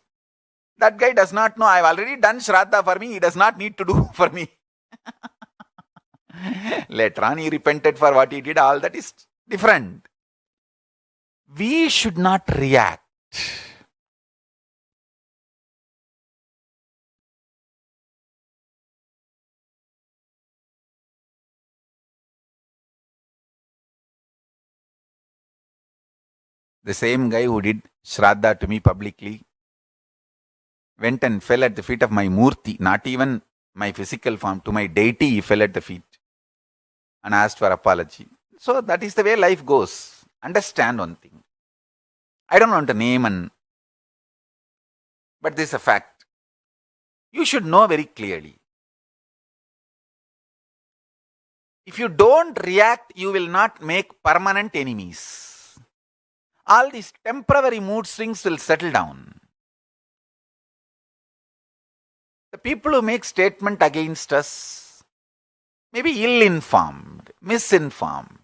That guy does not know I have already done Shraddha for me. He does not need to do for me. Later on, he repented for what he did. All that is different. We should not react. The same guy who did Shraddha to me publicly went and fell at the feet of my Murti, not even my physical form, to my deity he fell at the feet and asked for apology. So that is the way life goes. Understand one thing. I don't want to name but this is a fact. You should know very clearly. If you don't react, you will not make permanent enemies. All these temporary mood swings will settle down. The people who make statement against us may be ill-informed, misinformed.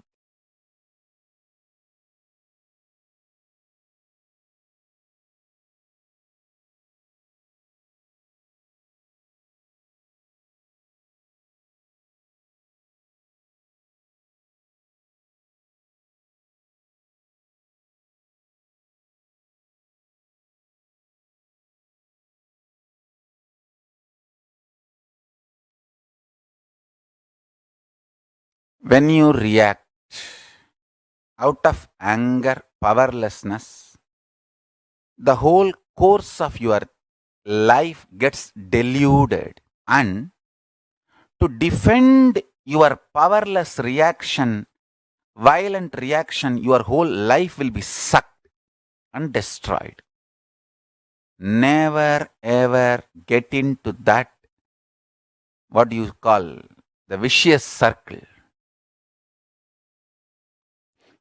When you react out of anger, powerlessness, the whole course of your life gets diluted. And to defend your powerless reaction, violent reaction, your whole life will be sucked and destroyed. Never ever get into that, what you call, the vicious circle,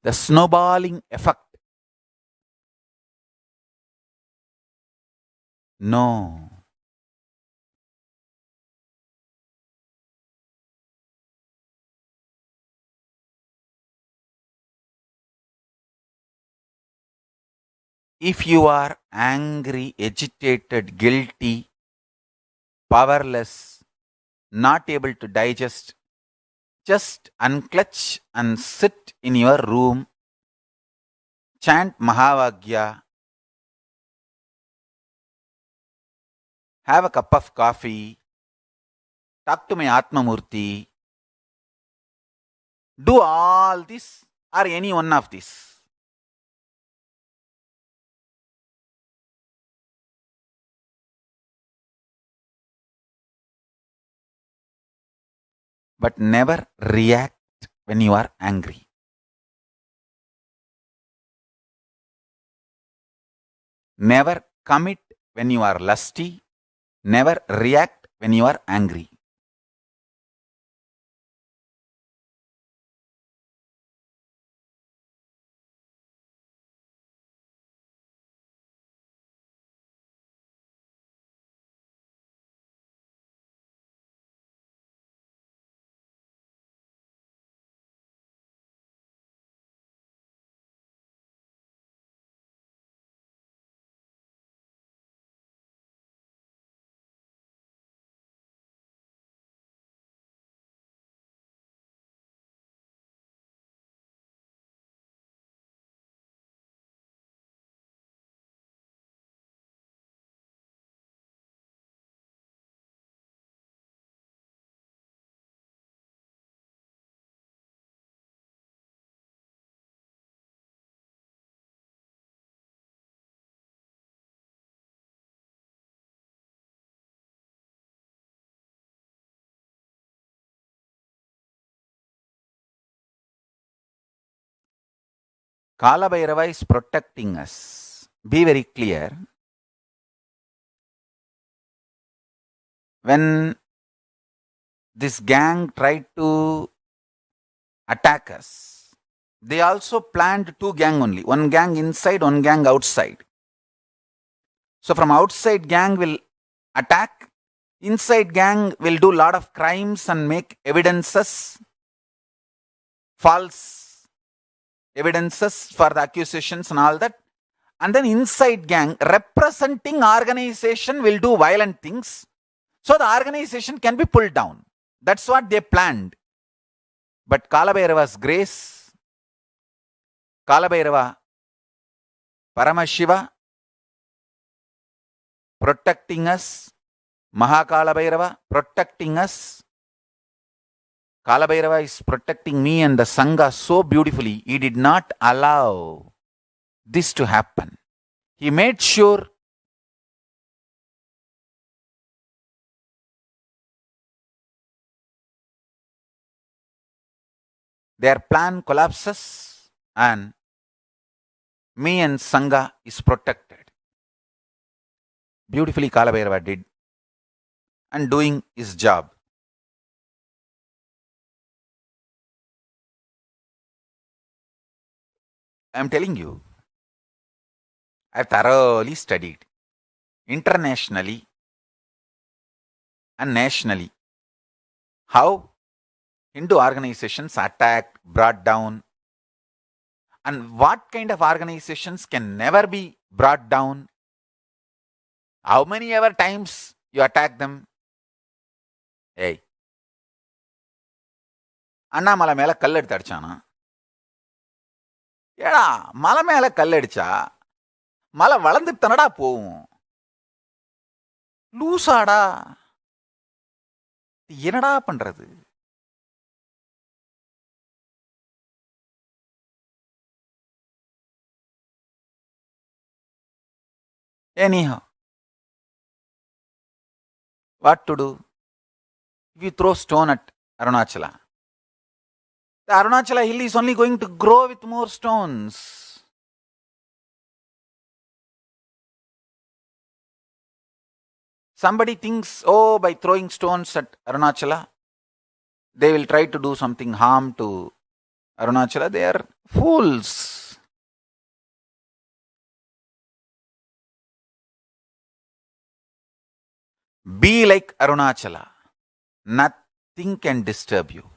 the snowballing effect. No. If you are angry, agitated, guilty, powerless, not able to digest, just unclutch and sit in your room, chant Mahavagya, have a cup of coffee, talk to my Atmamurti, do all this or any one of this. But never react when you are angry. Never commit when you are lusty. Never react when you are angry. Kala Bhairava is protecting us. Be very clear. When this gang tried to attack us, they also planned two gang only. One gang inside, one gang outside. So from outside gang will attack, inside gang will do lot of crimes and make evidences, false evidences for the accusations and all that. And then inside gang representing organization will do violent things. So the organization can be pulled down. That's what they planned. But Kala Bhairava's grace, Kala Bhairava, Paramashiva, protecting us, Mahakala Bhairava protecting us. Kala Bhairava is protecting me and the Sangha so beautifully. He did not allow this to happen. He made sure their plan collapses and me and Sangha is protected. Beautifully Kala Bhairava did and doing his job. I am telling you, I have thoroughly studied internationally and nationally how Hindu organizations attacked, brought down, and what kind of organizations can never be brought down. How many ever times you attack them? Hey, Annamalai மேல கல் எடுத்து அடிச்சானா? ஏடா மலை மேல கல் அடிச்சா மலை வளர்ந்துட்டு தானடா போகும். லூசாடா, என்னடா பண்றது? Anyhow, what to do? If you throw stone at Arunachala, the Arunachala hill is only going to grow with more stones. Somebody thinks, oh, by throwing stones at Arunachala, they will try to do something harm to Arunachala. They are fools. Be like Arunachala. Nothing can disturb you.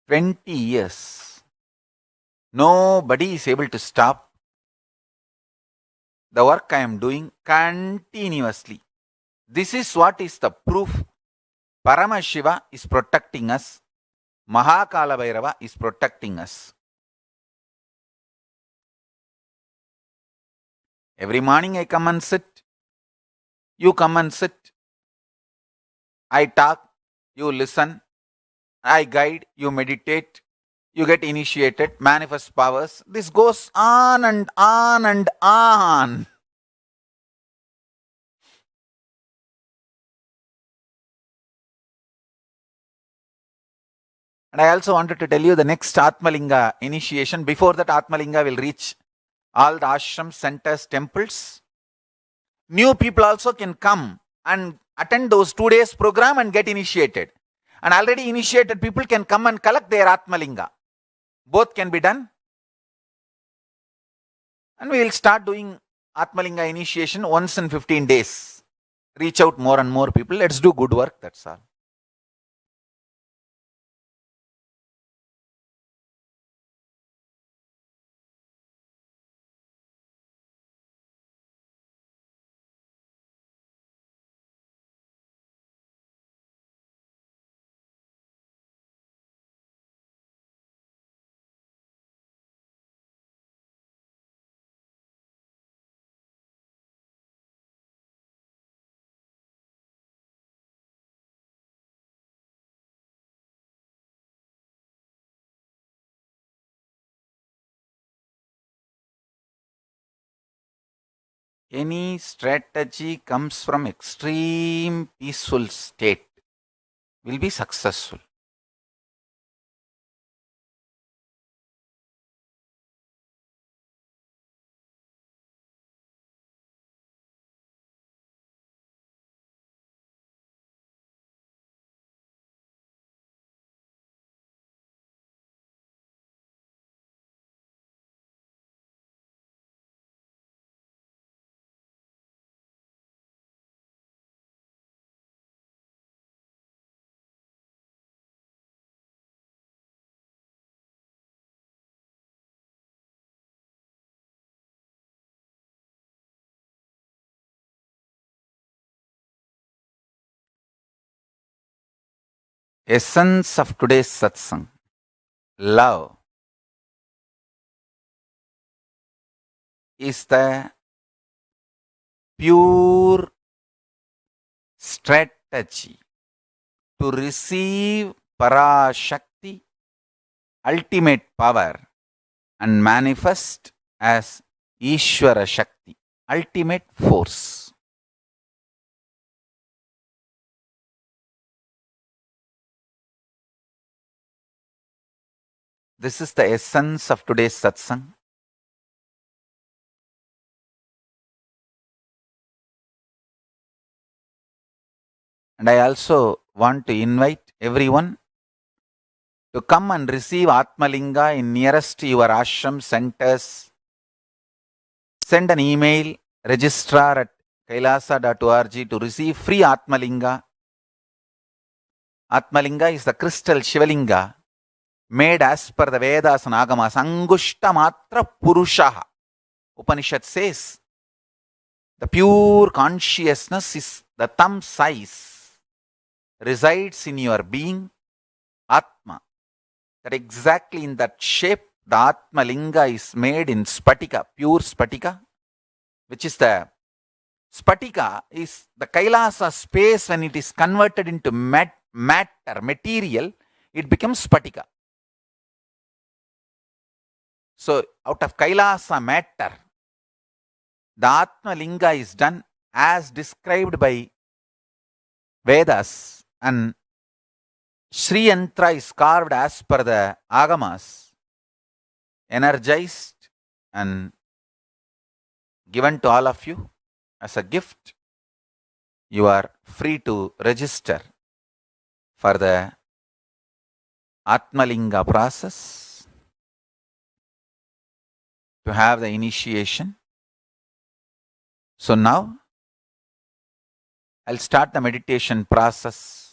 "20 years. Nobody is able to stop the work I am doing continuously. This is what is the proof. Paramashiva is protecting us. Mahakala Bhairava is protecting us. Every morning I come and sit. You come and sit. I talk. You listen. I guide. You meditate. You get initiated. Manifest powers. This goes on and on and on. And I also wanted to tell you the next Atmalinga initiation. Before that, Atmalinga will reach all the ashrams, centers, temples. New people also can come and attend those 2 days program and get initiated. And already initiated people can come and collect their Atmalinga. Both can be done. And we will start doing Atmalinga initiation once in 15 days. Reach out more and more people. Let's do good work. That's all. Any strategy comes from extreme peaceful state will be successful. Essence of today's satsang. Love is the pure strategy to receive Parashakti, ultimate power, and manifest as Ishwara Shakti, ultimate force. This is the essence of today's satsang. And I also want to invite everyone to come and receive Atmalinga in nearest to your ashram centers. Send an email, registrar at kailasa.org to receive free Atmalinga. Atmalinga is the crystal Shivalinga made as per the Vedas and Agamas. Angushta matra purushaha. Upanishad says the pure consciousness is the thumb size, resides in your being, Atma. That exactly in that shape, the Atmalinga is made in Spatika, pure Spatika, which is the Spatika is the Kailasa space. When it is converted into matter, material, it becomes Spatika. So, out of Kailasa matter, the Atmalinga is done as described by Vedas, and Sri Yantra is carved as per the Agamas, energized and given to all of you as a gift. You are free to register for the Atmalinga process, to have the initiation. So now I'll start the meditation process.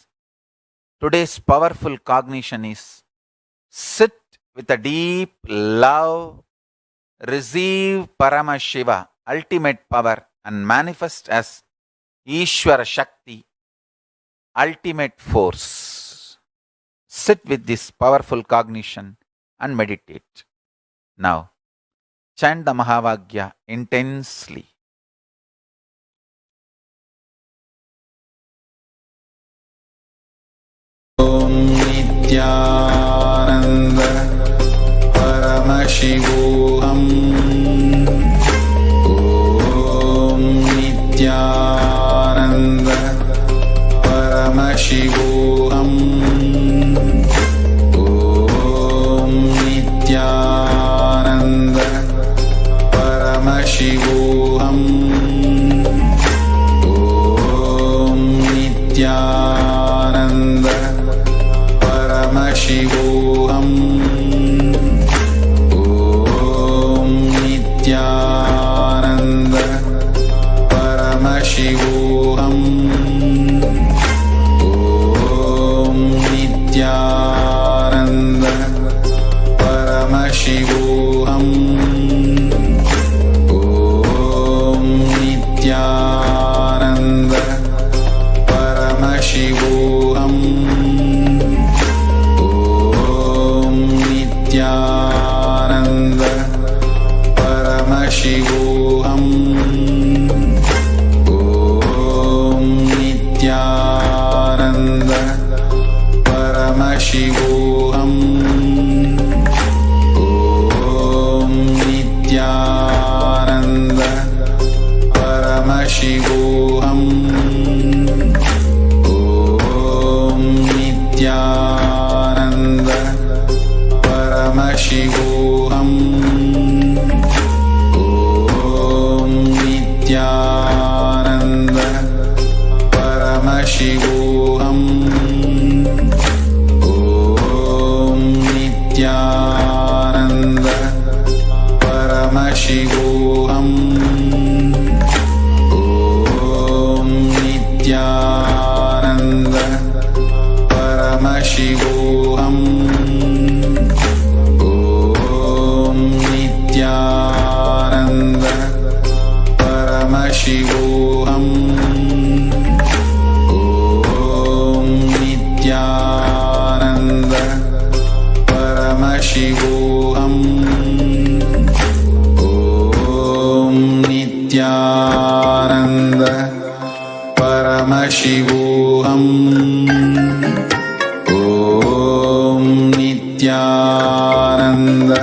Today's powerful cognition is sit with a deep love, receive Paramashiva, ultimate power, and manifest as Ishwara Shakti, ultimate force. Sit with this powerful cognition and meditate. Now, chant the Mahavagya intensely. Nithyananda Paramashivoham. Om Nithyananda Paramashivoham. Om Nithyananda Paramashivoham. Om Nithyananda Paramashivoham. Om Nithyananda Paramashivoham. Om Nithyananda Paramashivoham. Om Nithyananda Paramashivoham. Nithyananda Paramashivoham. Om Nithyananda Paramashivoham. Om Nithyananda Paramashivoham. Om Nithyananda Paramashivoham. Om Nithyananda Paramashivoham. Om Nithyananda Paramashivoham. Om Nithyananda Paramashivoham. Om Nithyananda Paramashivoham. Om Nithyananda Paramashivoham. Om Nithyananda Paramashivoham. Om Nithyananda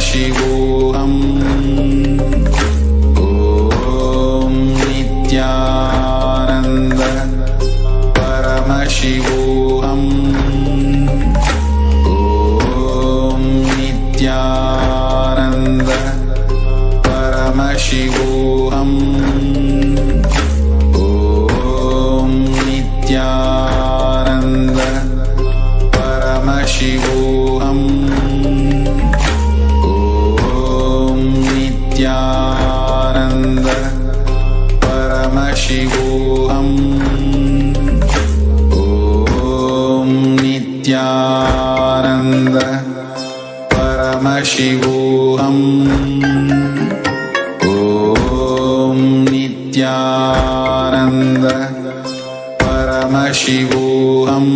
Paramashivoham. Om Nithyananda Paramashivoham. Om Nithyananda Paramashivoham. Om Nithyananda Paramashivoham. Om Nithyananda Paramashivoham. Om Nithyananda Paramashivoham. Om Nithyananda Paramashivoham.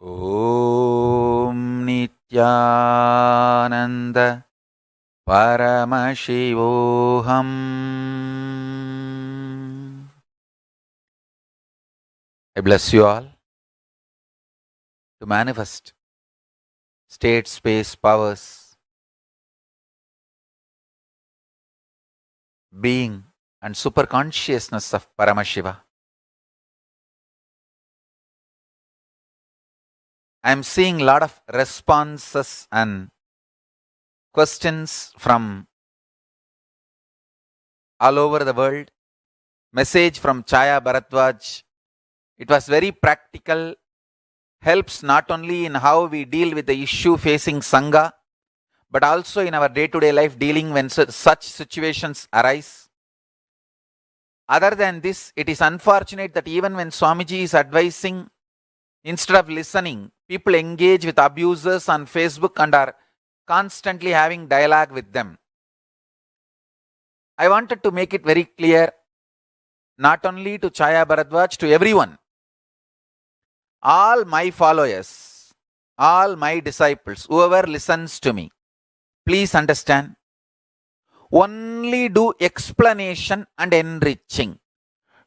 Om Nithyananda Paramashivoham. I bless you all to manifest state, space, powers, being and super consciousness of Paramashiva. I am seeing a lot of responses and questions from all over the world. Message from Chaya Bharadwaj. It was very practical, helps not only in how we deal with the issue facing Sangha, but also in our day-to-day life dealing when such situations arise. Other than this, it is unfortunate that even when Swamiji is advising, instead of listening, people engage with abusers on Facebook and are constantly having dialogue with them. I wanted to make it very clear, not only to Chaya Bharadwaj, to everyone. All my followers, all my disciples, whoever listens to me, please understand, only do explanation and enriching.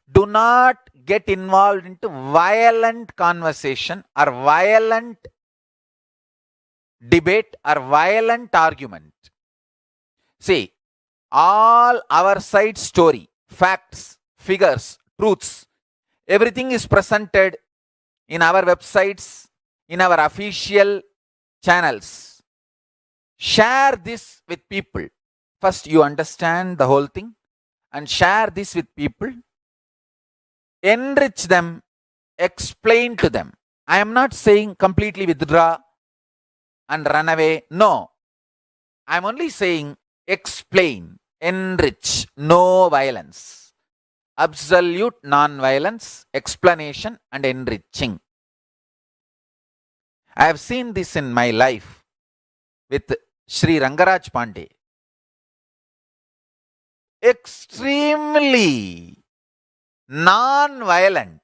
Do not get involved into violent conversation or violent debate or violent argument. See, all our side story, facts, figures, truths, everything is presented in our websites, in our official channels. Share this with people. First, you understand the whole thing and share this with people. Enrich them, explain to them. I am not saying completely withdraw and run away. No. I am only saying explain, enrich, no violence. Absolute non-violence, explanation and enriching. I have seen this in my life with Sri Rangaraj Pandey. Extremely non-violent,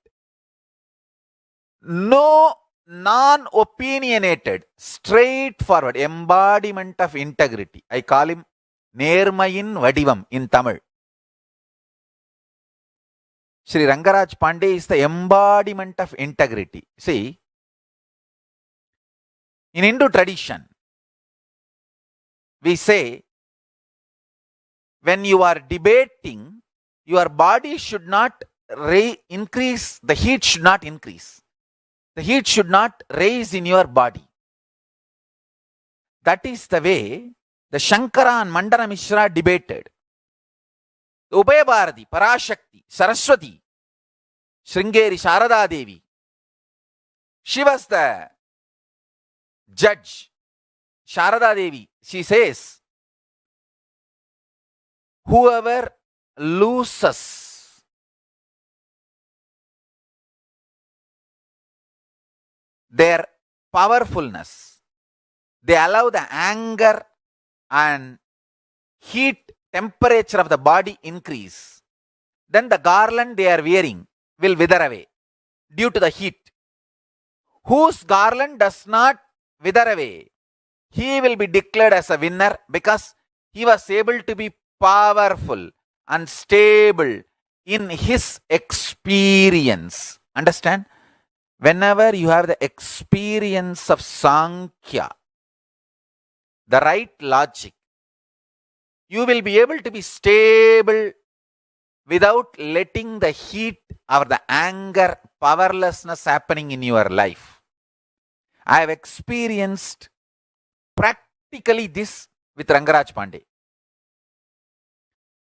no non-opinionated, straightforward, embodiment of integrity. I call him Nermayin Vadivam in Tamil. Sri Rangaraj Pandey is the embodiment of integrity. See, in Hindu tradition, we say, when you are debating, your body should not increase, the heat should not increase. The heat should not rise in your body. That is the way the Shankara and Mandana Mishra debated. Ubaya Bharati, Parashakti, Saraswati, Sringeri Sharada Devi. She was the judge. Sharada Devi, she says, whoever loses their powerfulness, they allow the anger and heat temperature of the body increase, then the garland they are wearing will wither away due to the heat. Whose garland does not wither away, he will be declared as a winner because he was able to be powerful and stable in his experience. Understand? Whenever you have the experience of Sankhya, the right logic, you will be able to be stable without letting the heat or the anger, powerlessness happening in your life. I have experienced practically this with Rangaraj Pandey.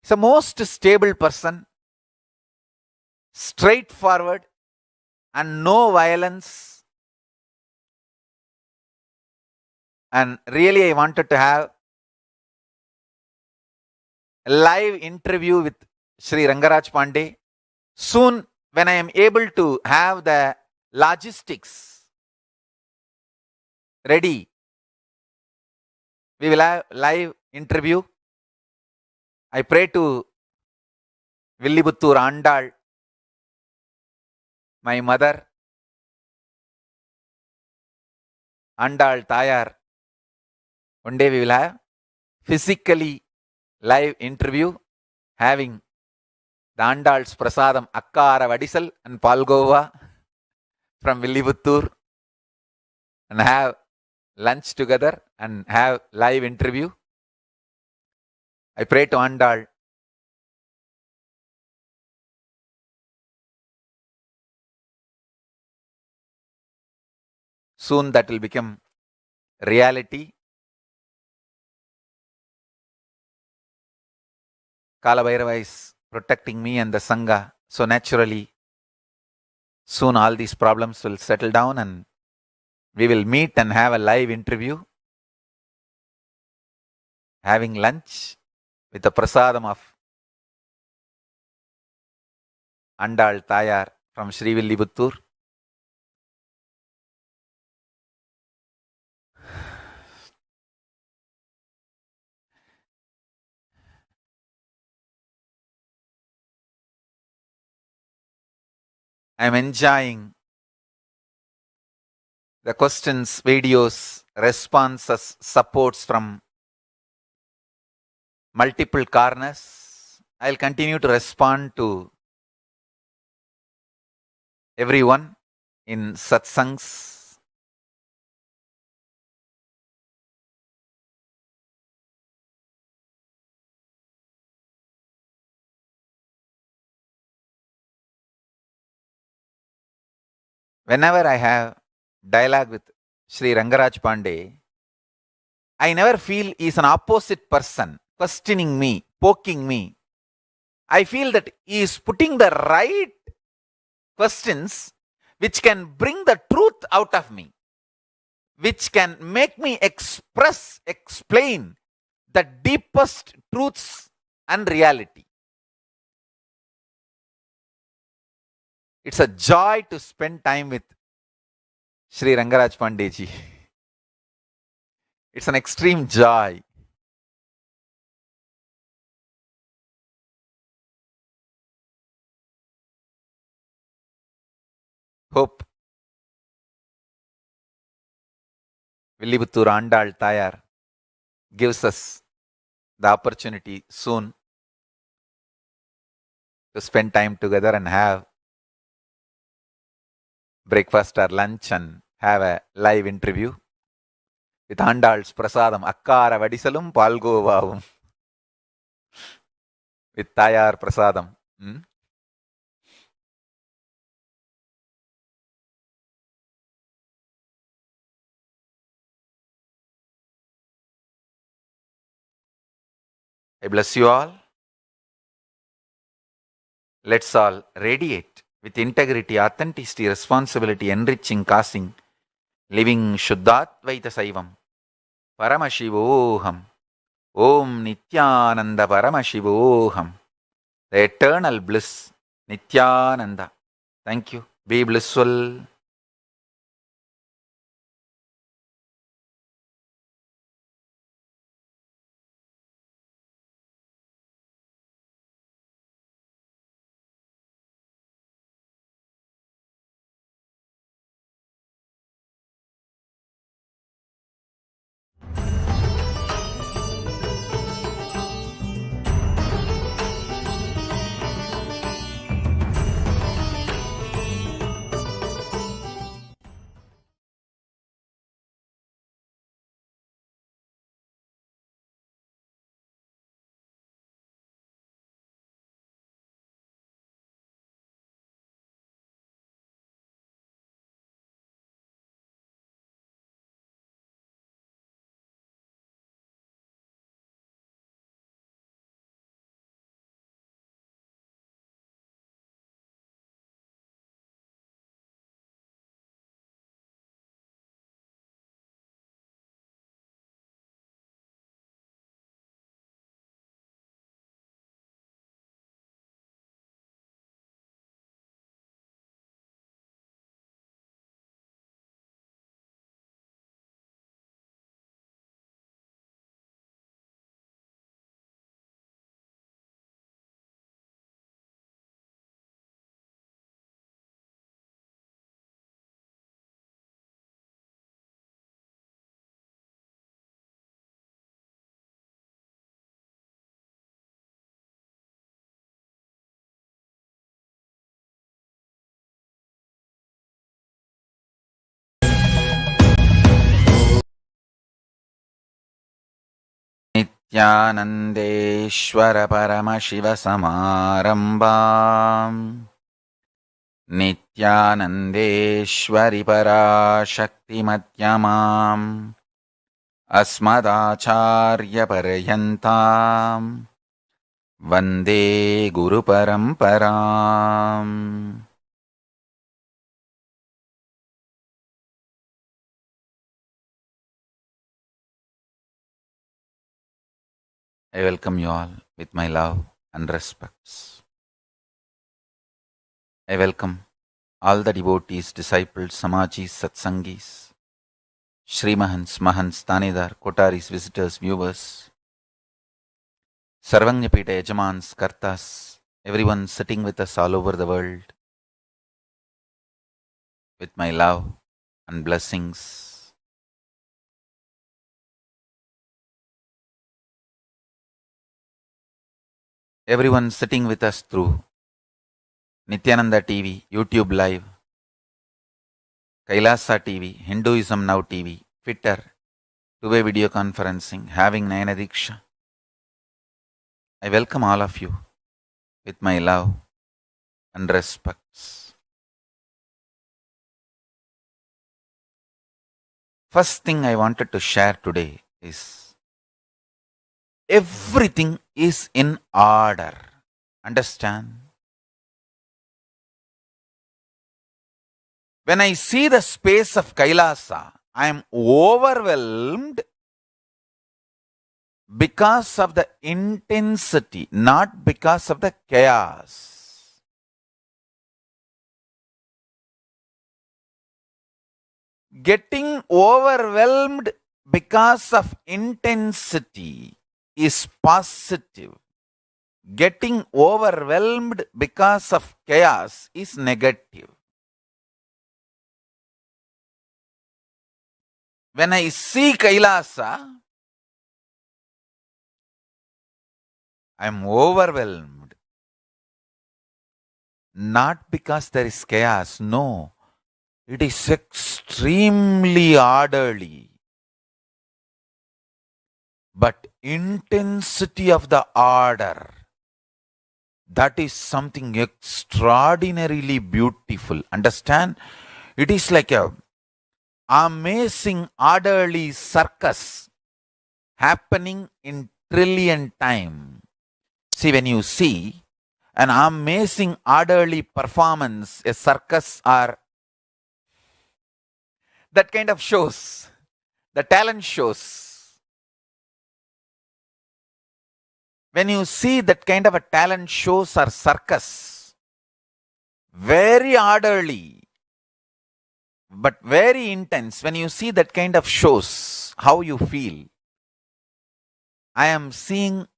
He's a most stable person, straightforward, and no violence. And really, I wanted to have a live interview with Sri Rangaraj Pandey. Soon, when I am able to have the logistics ready, we will have live interview. I pray to Villibuttur Andal, my mother, Andal Tayar. One day we will have physically live interview having the Andal's Prasadam Akkara Vadisal and Palgova from Villibuttur and have lunch together and have live interview. I pray to Andal. Soon that will become reality. Kalabhairava is protecting me and the Sangha. So naturally, soon all these problems will settle down and we will meet and have a live interview, having lunch with the prasadam of Andal Tayar from Sri Villibuttur. I am enjoying the questions, videos, responses, supports from multiple corners. I will continue to respond to everyone in satsangs. Whenever I have dialogue with Sri Rangaraj Pandey, I never feel he is an opposite person, questioning me, poking me. I feel that he is putting the right questions which can bring the truth out of me, which can make me explain the deepest truths and reality. It's a joy to spend time with Sri Rangaraj Pandey ji. It's an extreme joy. Hope Villibuttur Andal Tayar gives us the opportunity soon to spend time together and have breakfast or lunch and have a live interview with Andal's Prasadam Akkara Vadisalum Palgovavum with Tayar Prasadam. I bless you all. Let's all radiate with integrity, authenticity, responsibility, enriching, causing, living Shuddhatvaita Saivam, Paramashiva Oham, Om Nithyananda Paramashivoham. The eternal bliss, Nithyananda. Thank you. Be blissful. Nithyanandeshwara Paramashiva Samarambam. Nithyanandeshwari Parashakti Madhyamam. Asmadacharya Paryantam. Vande Guru Paramparam. I welcome you all with my love and respects. I welcome all the devotees, disciples, Samajis, Satsangis, Srimahans, Mahants, Tanidar, Kotaris, visitors, viewers, Sarvanyapita Yajamans, Kartas, everyone sitting with us all over the world with my love and blessings. Everyone sitting with us through Nithyananda TV, YouTube Live, Kailasa TV, Hinduism Now TV, Twitter, two-way video conferencing, having Nayana Diksha. I welcome all of you with my love and respects. First thing I wanted to share today is everything is in order. Understand? When I see the space of Kailasa, I am overwhelmed because of the intensity, not because of the chaos. Getting overwhelmed because of intensity is positive. Getting overwhelmed because of chaos is negative. When I see Kailasa, I am overwhelmed. Not because there is chaos, no. It is extremely orderly. But intensity of the order, that is something extraordinarily beautiful. Understand? It is like a amazing orderly circus happening in trillion time. See, when you see an amazing orderly performance, a circus or that kind of shows, the talent shows, When you see that kind of a talent shows or circus, very orderly, but very intense, when you see that kind of shows, how you feel? I am seeing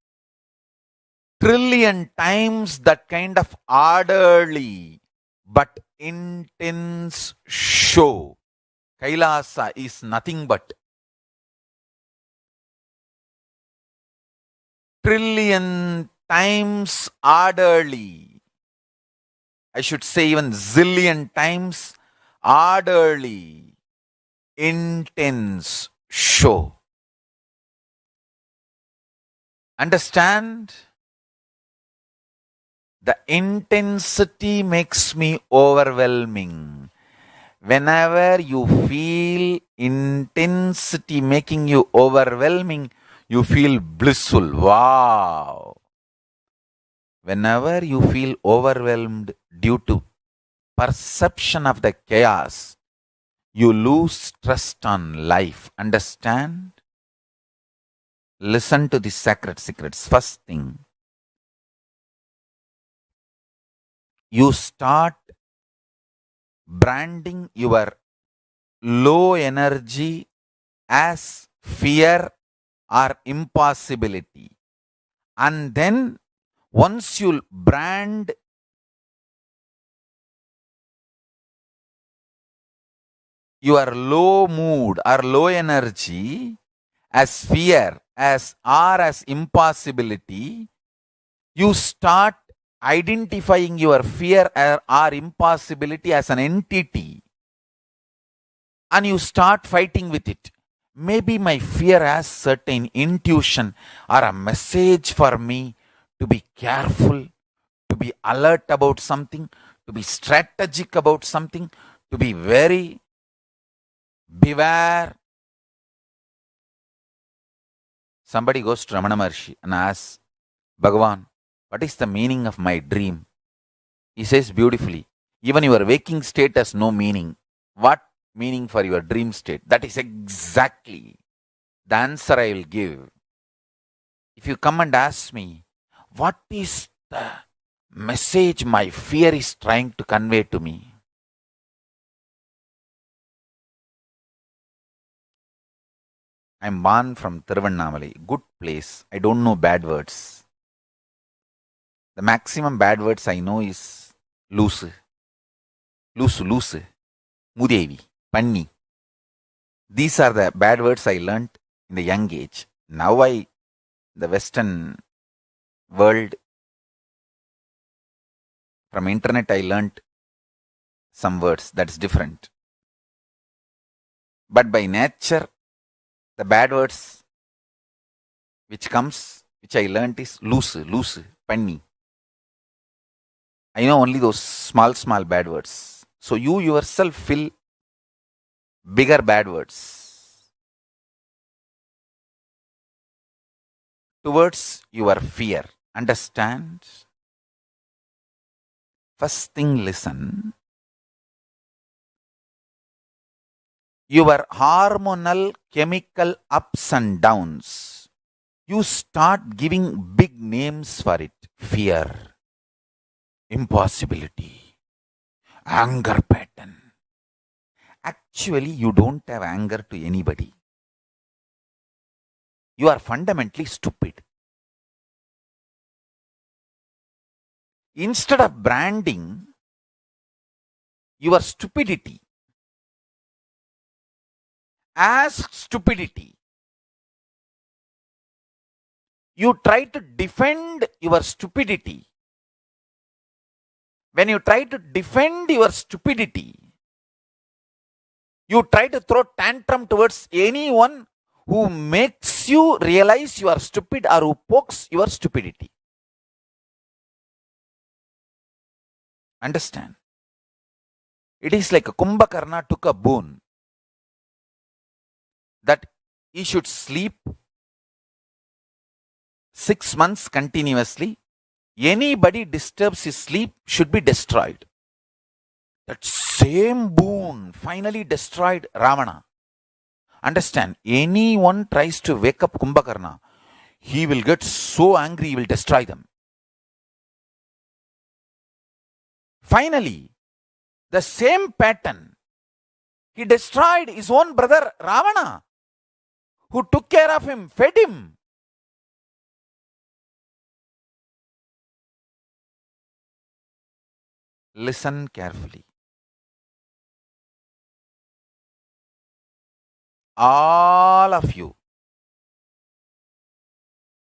trillion times that kind of orderly but intense show. Kailasa is nothing but trillion times orderly. I should say even zillion times orderly, intense show. Understand? The intensity makes me overwhelming. Whenever you feel intensity making you overwhelming, you feel blissful. Wow! Whenever you feel overwhelmed due to perception of the chaos, you lose trust on life. Understand? Listen to the sacred secrets. First thing, you start branding your low energy as fear or impossibility. And then once you brand your low mood or low energy as fear or as impossibility, you start identifying your fear or impossibility as an entity, and you start fighting with it. Maybe my fear has certain intuition or a message for me to be careful, to be alert about something, to be strategic about something, to be very beware. Somebody goes to Ramana Maharshi and asks, Bhagavan, what is the meaning of my dream? He says beautifully, even your waking state has no meaning. What meaning for your dream state? That is exactly the answer I will give. If you come and ask me, what is the message my fear is trying to convey to me? I'm born from Thiruvannamalai, good place. I don't know bad words. The maximum bad words I know is loose, mudevi, panni. These are the bad words I learnt in the young age. Now the Western world, from internet I learnt some words that's different. But by nature, the bad words which I learnt is loose, panni. I know only those small bad words. So you yourself fill bigger bad words towards your fear. Understand? First thing, listen. Your hormonal chemical ups and downs, you start giving big names for it. Fear, impossibility, anger pattern. Actually, you don't have anger to anybody. You are fundamentally stupid. Instead of branding your stupidity as stupidity, you try to defend your stupidity. When you try to defend your stupidity, you try to throw tantrum towards anyone who makes you realize you are stupid or who pokes your stupidity. Understand? It is like a Kumbhakarna took a boon that he should sleep 6 months continuously. Anybody disturbs his sleep should be destroyed. That same boon finally destroyed Ravana. Understand? Anyone tries to wake up Kumbhakarna, he will get so angry, he will destroy them. Finally, the same pattern, he destroyed his own brother Ravana, who took care of him, fed him. Listen carefully. All of you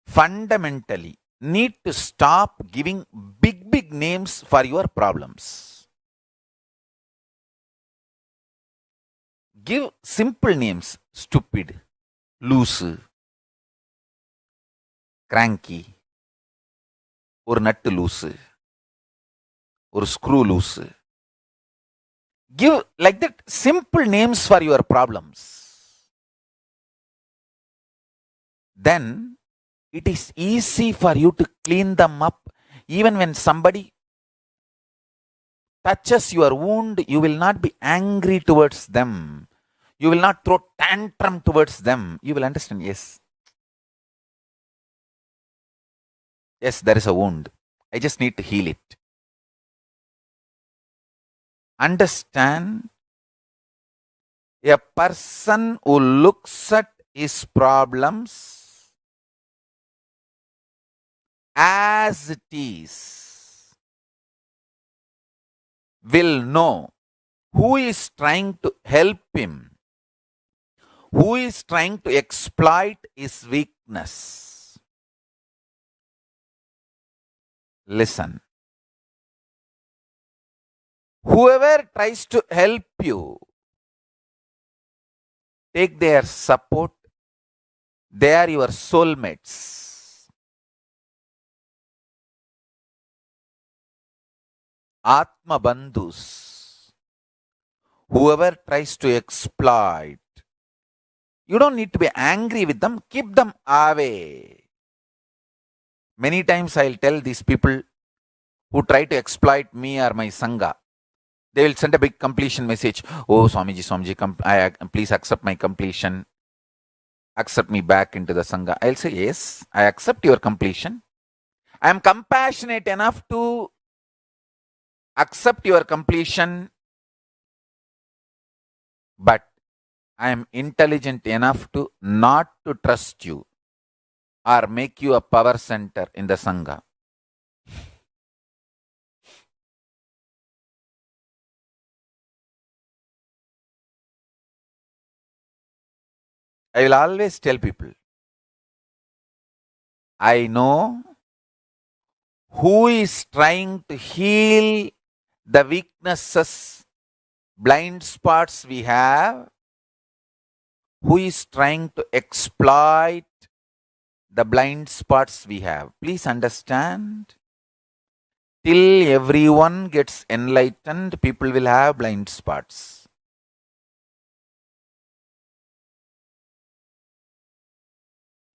fundamentally need to stop giving big names for your problems. Give simple names. Stupid, loose, cranky, ஒரு நட்டு லூசு, ஒரு screw loose. Give like that simple names for your problems. Then it is easy for you to clean them up. Even when somebody touches your wound, you will not be angry towards them. You will not throw tantrum towards them. You will understand, yes, there is a wound. I just need to heal it. Understand, a person who looks at his problems as it is will know who is trying to help him, who is trying to exploit his weakness. Listen. Whoever tries to help you, take their support. They are your soulmates. Atma Bandhus. Whoever tries to exploit, you don't need to be angry with them. Keep them away. Many times I'll tell these people who try to exploit me or my Sangha, they will send a big completion message. Oh, Swamiji, please accept my completion. Accept me back into the Sangha. I'll say, yes, I accept your completion. I am compassionate enough to accept your completion, but I am intelligent enough to not to trust you or make you a power center in the Sangha. I will always tell people, I know who is trying to heal the weaknesses, blind spots we have, who is trying to exploit the blind spots we have. Please understand, till everyone gets enlightened, people will have blind spots.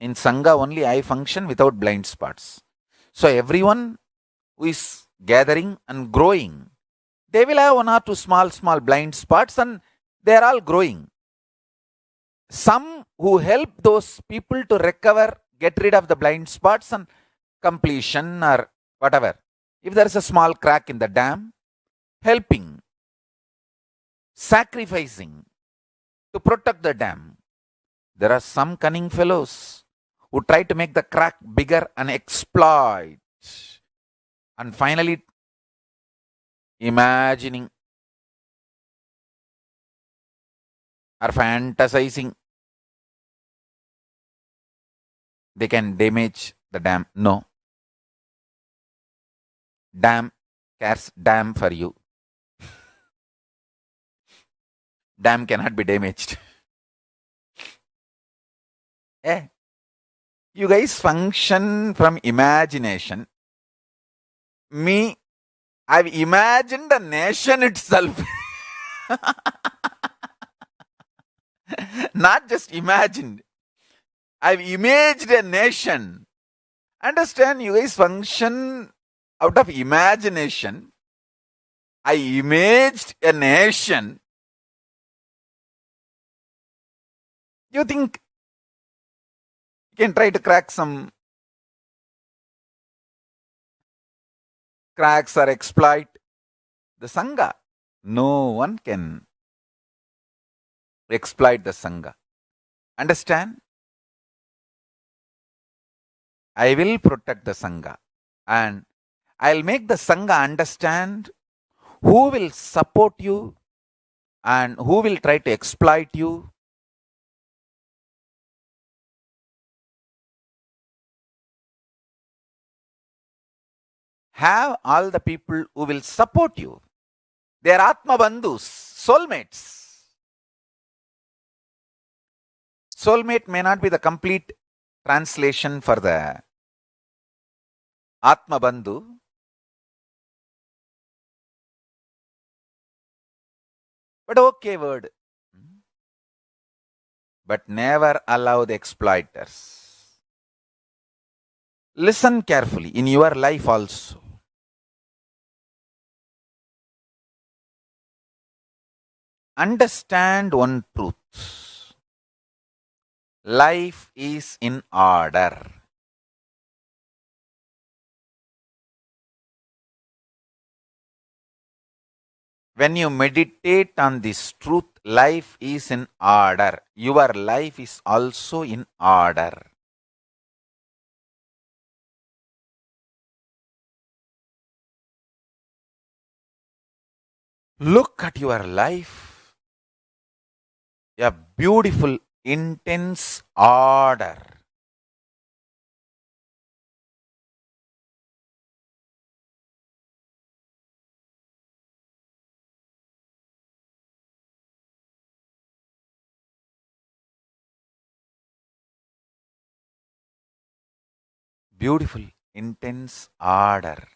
In Sangha only I function without blind spots. So everyone who is gathering and growing, they will have one or two small blind spots and they are all growing. Some who help those people to recover, get rid of the blind spots and completion or whatever. If there is a small crack in the dam, helping, sacrificing to protect the dam. There are some cunning fellows who try to make the crack bigger and exploit. And finally, imagining or fantasizing they can damage the dam. No. Dam cares damn for you. Dam cannot be damaged. You guys function from imagination. Me, I've imagined the nation itself. Not just imagined. I've imaged a nation. Understand, you guys function out of imagination. I imaged a nation. You think You can try to crack some cracks or exploit the Sangha. No one can exploit the Sangha. Understand? I will protect the Sangha. And I'll make the Sangha understand who will support you and who will try to exploit you. Have all the people who will support you. They are Atma Bandhus, soulmates. Soulmate may not be the complete translation for the Atma Bandhu, but okay word. But never allow the exploiters. Listen carefully in your life also. Understand one truth. Life is in order. When you meditate on this truth, life is in order. Your life is also in order. Look at your life. A beautiful, intense order. Beautiful, intense order.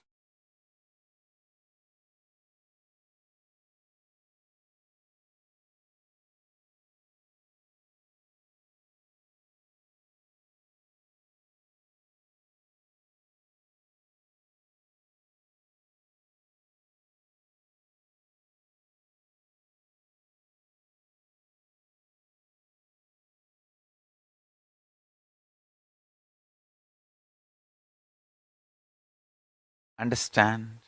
Understand?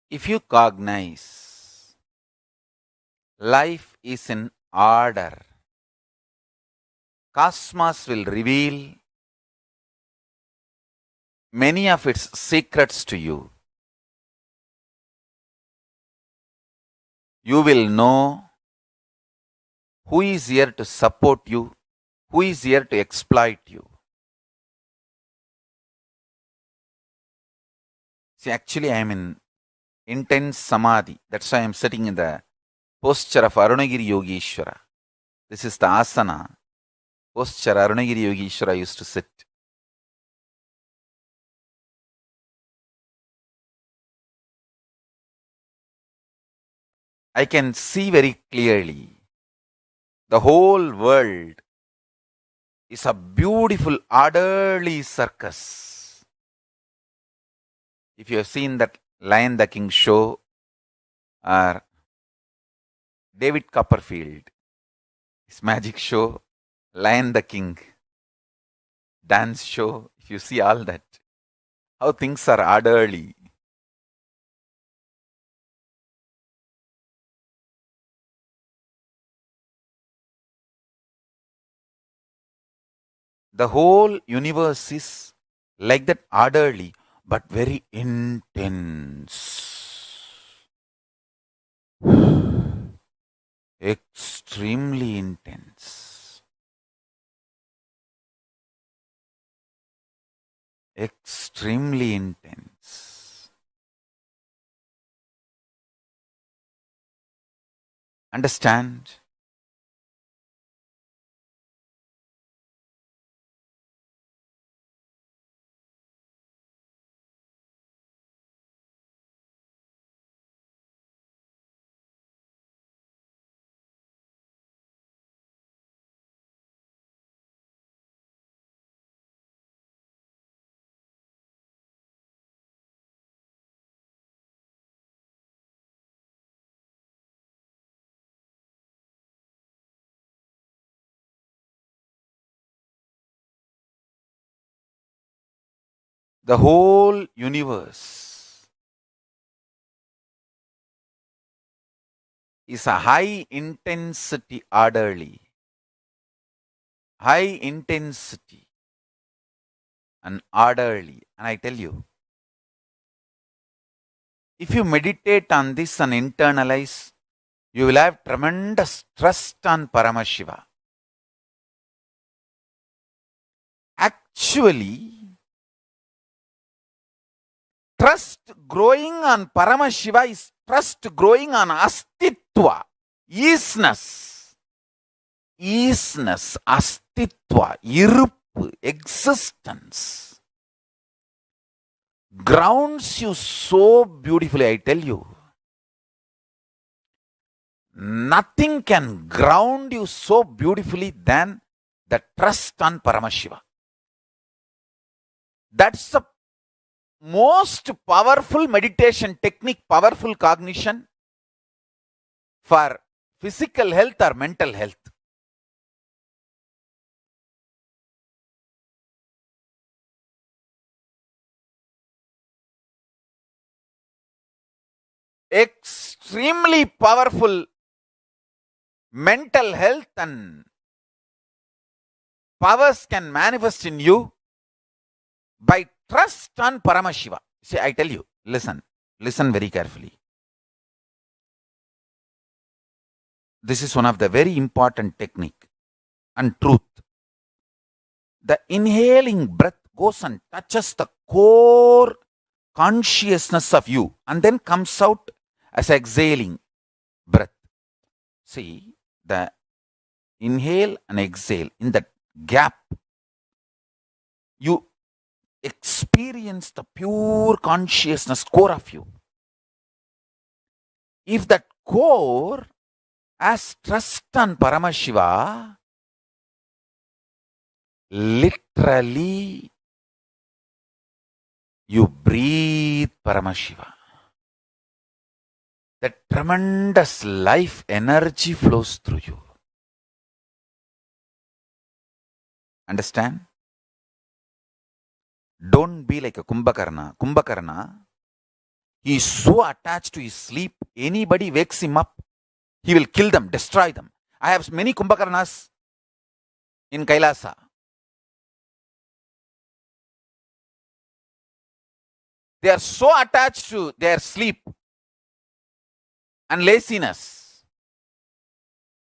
If you cognize life is in order, cosmos will reveal many of its secrets to you. You will know who is here to support you, who is here to exploit you. See, actually, I am in intense samadhi. That's why I am sitting in the posture of Arunagiri Yogeshwara. This is the asana posture Arunagiri Yogeshwara used to sit. I can see very clearly the whole world is a beautiful, orderly circus. If you have seen that Lion the King show or David Copperfield, his magic show, Lion the King, dance show, if you see all that, how things are orderly. The whole universe is like that, orderly, but very intense. Extremely intense. Extremely intense. Understand? The whole universe is a high intensity orderly. High intensity and orderly. And I tell you, if you meditate on this and internalize, you will have tremendous trust on Paramashiva. Actually, trust growing on Paramashiva is trust growing on Astitva, isness, Astitva, Iruppu, existence. Grounds you so beautifully, I tell you. Nothing can ground you so beautifully than the trust on Paramashiva. That's the most powerful meditation technique, powerful cognition for physical health or mental health. Extremely powerful mental health and powers can manifest in you by trust on Paramashiva. See, I tell you, listen very carefully. This is one of the very important technique and truth. The inhaling breath goes and touches the core consciousness of you and then comes out as exhaling breath. See, the inhale and exhale, in that gap, you experience the pure consciousness core of you. If that core has trust on Paramashiva, literally you breathe Paramashiva. The tremendous life energy flows through you. Understand? Don't be like a Kumbhakarna. Kumbhakarna, he is so attached to his sleep, anybody wakes him up, he will kill them, destroy them. I have many Kumbhakarnas in Kailasa. They are so attached to their sleep and laziness.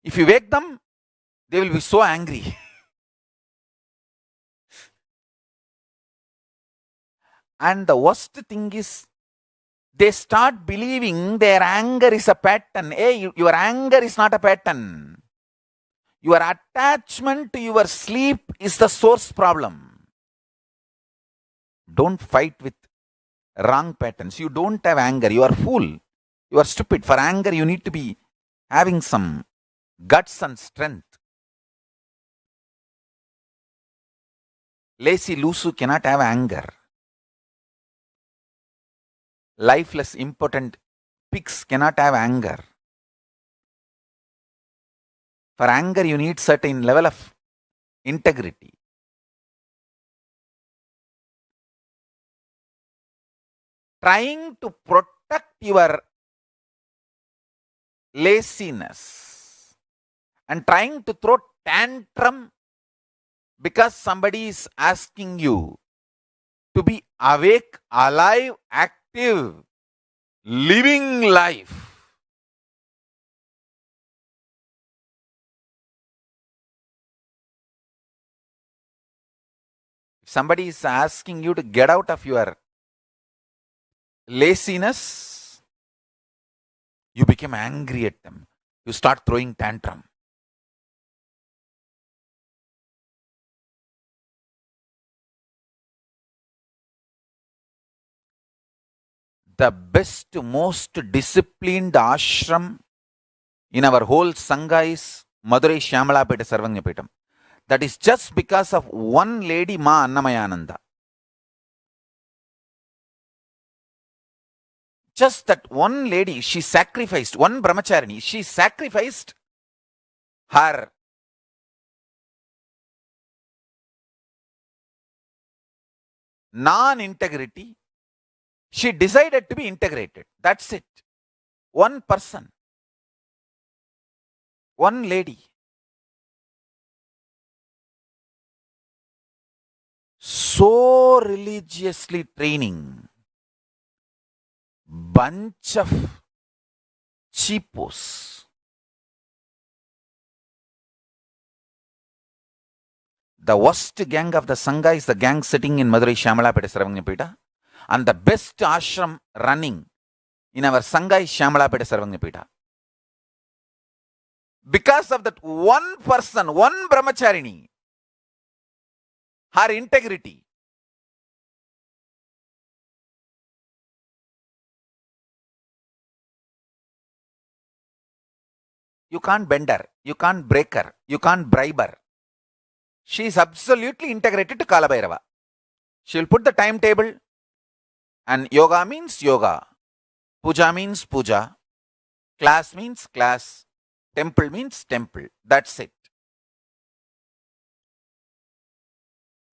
If you wake them, they will be so angry. And the worst thing is, they start believing their anger is a pattern. Hey, your anger is not a pattern. Your attachment to your sleep is the source problem. Don't fight with wrong patterns. You don't have anger. You are fool. You are stupid. For anger, you need to be having some guts and strength. Lazy Lusu cannot have anger. Lifeless, impotent pigs cannot have anger. For anger, you need certain level of integrity. Trying to protect your laziness and trying to throw tantrum because somebody is asking you to be awake, alive, active, living life. If somebody is asking you to get out of your laziness, you become angry at them. You start throwing tantrum. The best, most disciplined ashram in our whole Sangha is Madurai Shyamalapeta Sarvanyapetam. That is just because of one lady, Ma Annamayananda. Just that one lady, she sacrificed, one brahmacharini, she sacrificed her non-integrity. She decided to be integrated. That's it. One person, one lady. So religiously training bunch of cheapos. The worst gang of the Sangha is the gang sitting in Madurai Shamalapeta Saravanyapeta, and the best ashram running in our Sangha is Shamalapeta Saravanyapeta. Because of that one person, one brahmacharini, her integrity. You can't bend her, you can't break her, you can't bribe her. She is absolutely integrated to Kalabhairava. She will put the timetable, and yoga means yoga, puja means puja, class means class, temple means temple. That's it.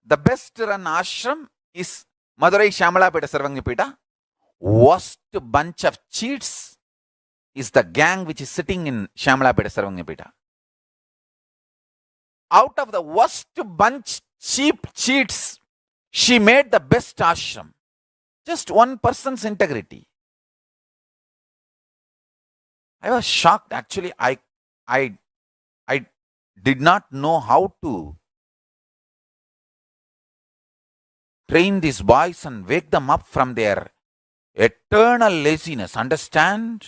The best run ashram is Madurai Shamalapeta Sarvanyapeta. Worst bunch of cheats is the gang which is sitting in Shamalapeta Sarvanyapeta. Out of the worst bunch cheap cheats, she made the best ashram. Just one person's integrity. I was shocked. Actually, I did not know how to train these boys and wake them up from their eternal laziness. Understand?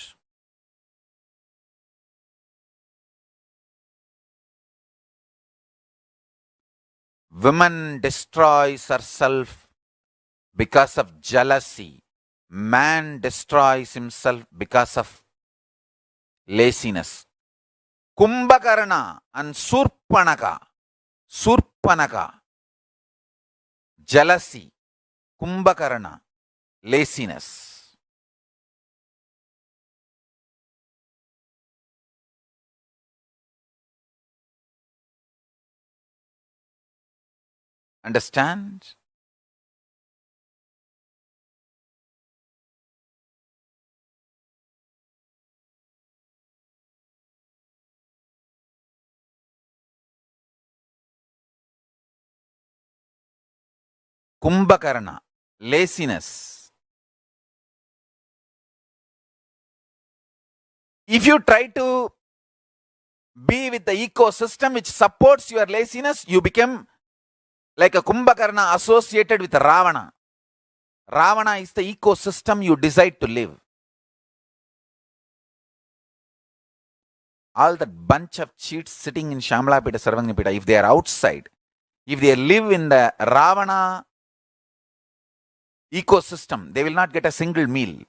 Woman destroys herself because of jealousy. Man destroys himself because of laziness. Kumbhakarna and Surpanaka. Jealousy. Kumbhakarna. Laziness. Understand? Kumbhakarna, laziness. If you try to be with the ecosystem which supports your laziness, you become like a Kumbhakarna associated with Ravana. Ravana is the ecosystem you decide to live. All that bunch of cheats sitting in Shamalapeta, Sarvanyapeta, if they are outside, if they live in the Ravana ecosystem, they will not get a single meal.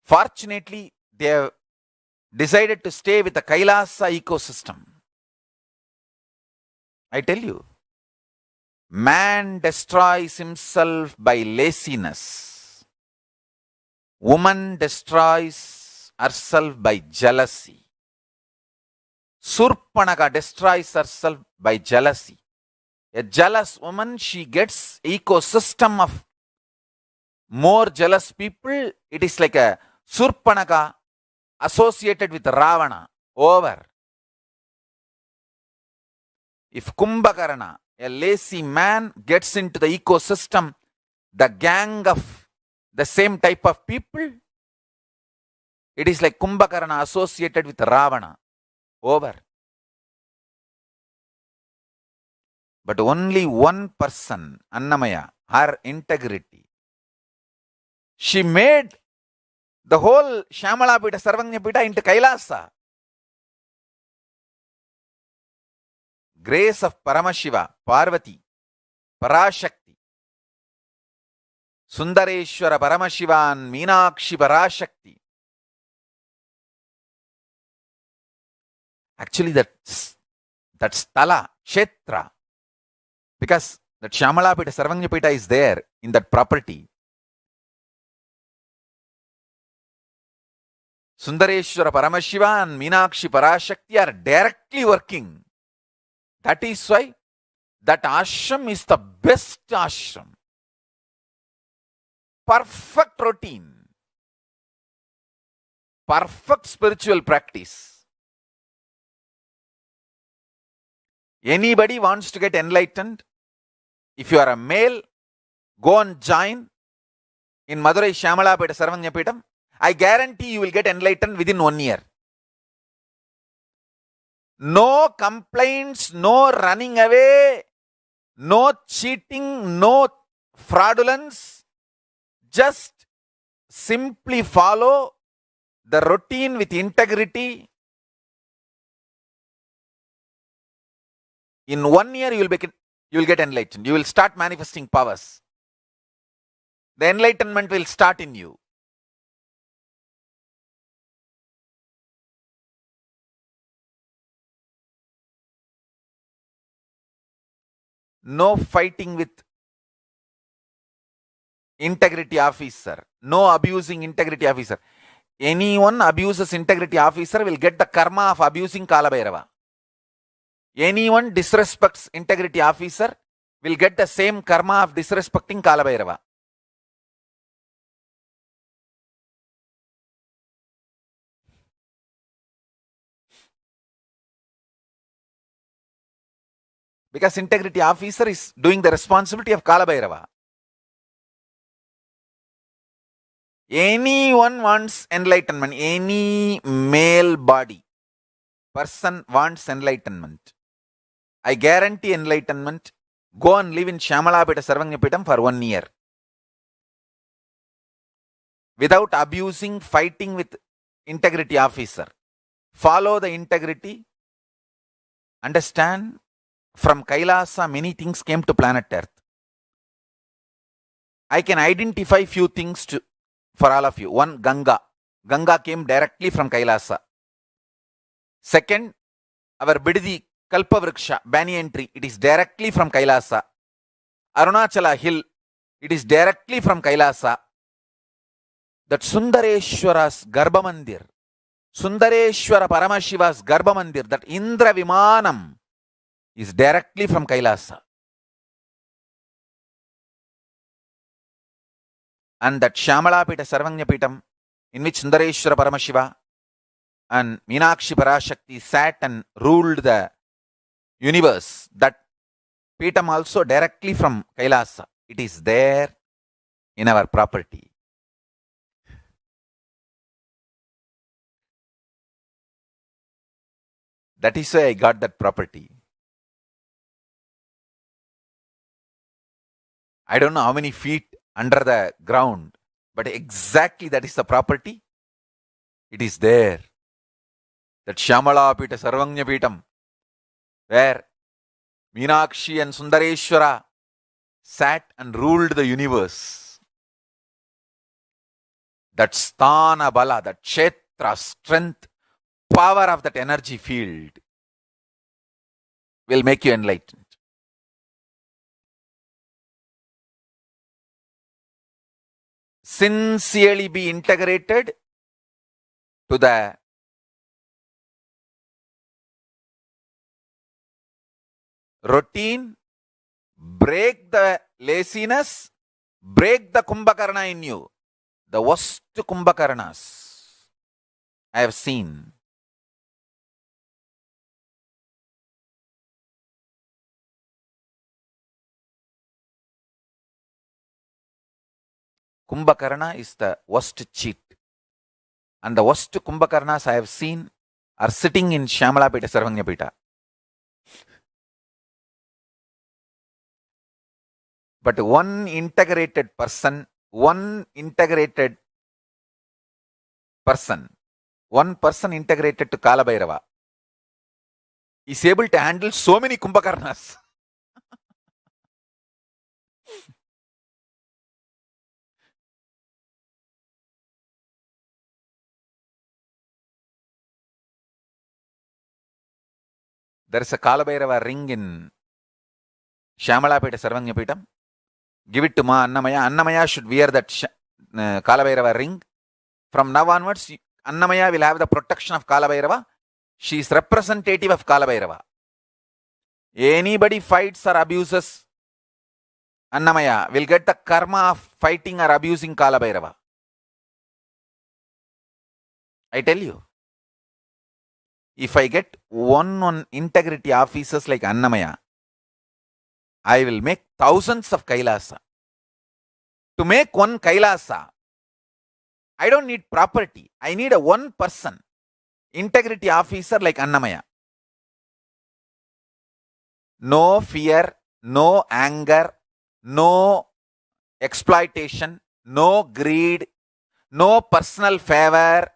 Fortunately, they have decided to stay with the Kailasa ecosystem. I tell you, man destroys himself by laziness. Woman destroys herself by jealousy. Surpanaka destroys herself by jealousy. A jealous woman, she gets ecosystem of more jealous people. It is like a Surpanaka associated with Ravana. Over. If Kumbhakarna, a lazy man, gets into the ecosystem, the gang of the same type of people, it is like Kumbhakarna associated with Ravana. Over. But only one person, Annamaya, her integrity. She made the whole Shamalapeta, Sarvanyapeta into Kailasa. Grace of Paramashiva, Parvati, Parashakti, Sundareshwara Paramashiva and Meenakshi Parashakti. Actually, that's Sthala, Kshetra. Because that Shamalapeta, Sarvanyapeta is there in that property. Sundareshwara Paramashiva and Meenakshi Parashakti are directly working. That is why That ashram is the best ashram. Perfect routine. Perfect spiritual practice. Anybody wants to get enlightened? If you are a male, go and join in Madurai Shyamalapeta Sarvagnapeetam. I guarantee you will get enlightened within 1 year. No complaints, no running away, no cheating, no fraudulence. Just simply follow the routine with integrity. In 1 year, you will get enlightened. You will start manifesting powers. The enlightenment will start in you. No fighting with integrity officer. No abusing integrity officer. Anyone abuses integrity officer will get the karma of abusing Kalabhairava. Anyone disrespects integrity officer will get the same karma of disrespecting Kalabhairava. Because integrity officer is doing the responsibility of Kalabhairava. Anyone wants enlightenment, any male body person wants enlightenment. I guarantee enlightenment. Go and live in Shyamalapeta Sarvagnapeetam for 1 year. Without abusing, fighting with integrity officer. Follow the integrity. Understand, from Kailasa many things came to planet Earth. I can identify few things for all of you. One, Ganga. Ganga came directly from Kailasa. Second, our Bididi Kalpavriksha, banyan tree, it is directly from Kailasa. Arunachala hill, it is directly from Kailasa. That Sundareshwara's Garbha Mandir, Sundareshwara Paramashiva's Garbha Mandir, that Indra Vimanam is directly from Kailasa. And that Shyamalapeta Sarvagnapeetam, in which Sundareshwara Paramashiva and Meenakshi Parashakti sat and ruled the universe, that Peetam also directly from Kailasa. It is there in our property. That is why I got that property. I don't know how many feet under the ground, but exactly that is the property. It is there. That Shyamalapeta Sarvagnapeetam, where Meenakshi and Sundareshwara sat and ruled the universe. That Sthana Bala, that Kshetra, strength, power of that energy field will make you enlightened. Sincerely be integrated to the routine, break the laziness, break the Kumbhakarna in you. The worst Kumbhakarnas I have seen. Kumbhakarna is the worst cheat. And the worst Kumbhakarnas I have seen are sitting in Shyamalapeta Sarvagnapeeta. But one integrated person, one person integrated to Kalabhairava is able to handle so many Kumbhakarnas. There is a Kalabhairava ring in Shyamalapeta Sarvagnapeetam. Give it to Ma Annamaya. Annamaya should wear that Kalabhairava ring. From now onwards, Annamaya will have the protection of Kalabhairava. She is representative of Kalabhairava. Anybody fights or abuses Annamaya will get the karma of fighting or abusing Kalabhairava. I tell you. If I get one integrity officers like Annamaya, I will make thousands of Kailasa. To make one Kailasa, I don't need property. I need a one person, integrity officer like Annamaya. No fear, no anger, no exploitation, no greed, no personal favor.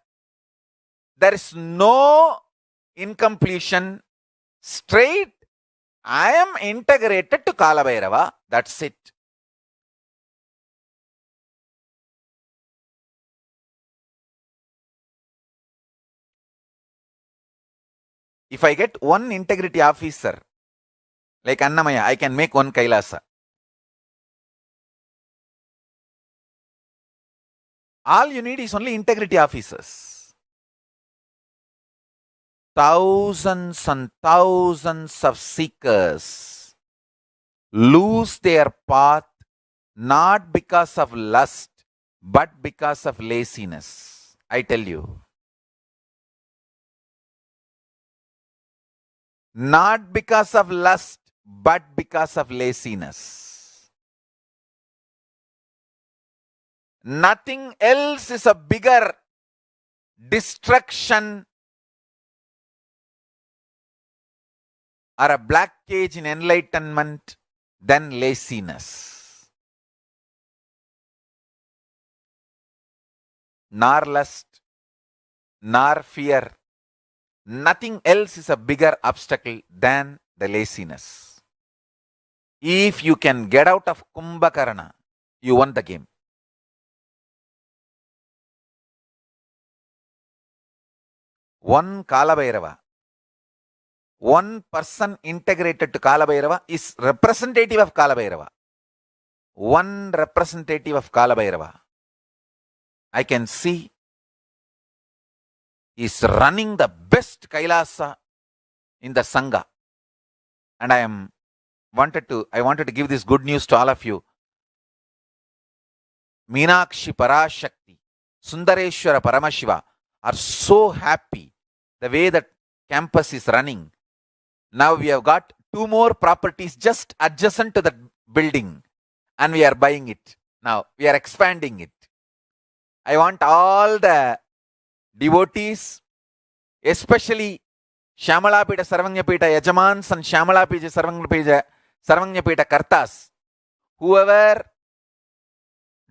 There is no incompletion. Straight, I am integrated to Kalabhairava. That's it. If I get one integrity officer like Annamaya, I can make one Kailasa. All you need is only integrity officers. Thousands and thousands of seekers lose their path not because of lust, but because of laziness. I tell you. Not because of lust, but because of laziness. Nothing else is a bigger destruction or a black cage in enlightenment than laziness. Nor lust, nor fear. Nothing else is a bigger obstacle than the laziness. If you can get out of Kumbhakarna, you won the game. One Kalabhairava, one person integrated to Kalabhairava is representative of Kalabhairava. One representative of Kalabhairava. I can see is running the best Kailasa in the Sangha. And I wanted to give this good news to all of you. Meenakshi Parashakti, Sundareshwara Paramashiva are so happy the way that campus is running. Now we have got 2 more properties just adjacent to the building and we are buying it. Now we are expanding it. I want all the devotees, especially Shyamalapita Sarvanyapita Yajamans and Shyamalapita Sarvanyapita Kartas, whoever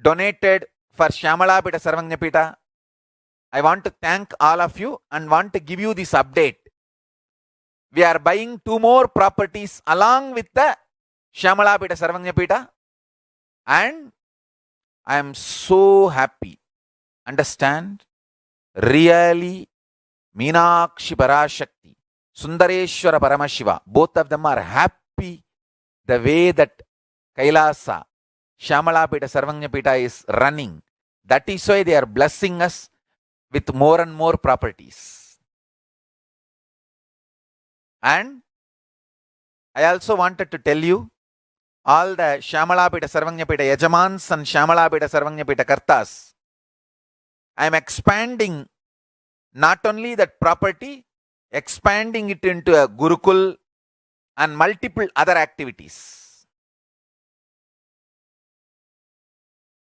donated for Shyamalapita Sarvanyapita, I want to thank all of you and want to give you this update. We are buying 2 more properties along with the Shyamalapita Sarvanyapita and I am so happy. Understand? Really, Meenakshi Parashakti, Sundareshwara Paramashiva, both of them are happy the way that Kailasa, Shyamalapita Sarvanyapita is running. That is why they are blessing us with more and more properties. And I also wanted to tell you, all the Shyamalapita Sarvanyapita Yajamans and Shyamalapita Sarvanyapita Kartas, I am expanding not only that property, expanding it into a Gurukul and multiple other activities.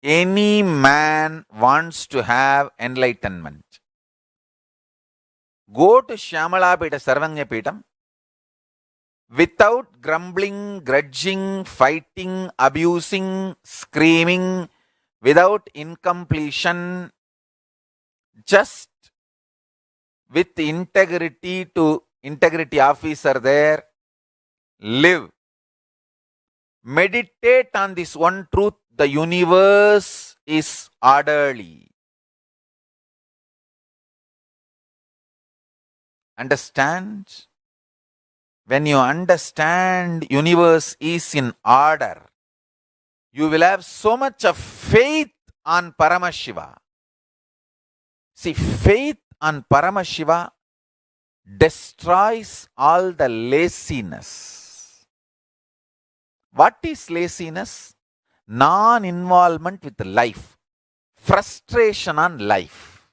Any man wants to have enlightenment. Go to Shyamalapita Sarvanyapitam without grumbling, grudging, fighting, abusing, screaming, without incompletion, just with integrity to integrity officer there, live. Meditate on this one truth, the universe is orderly. Understand? When you understand universe is in order, you will have so much of faith on Paramashiva. See, faith on Paramashiva destroys all the laziness. What is laziness? Non-involvement with life. Frustration on life.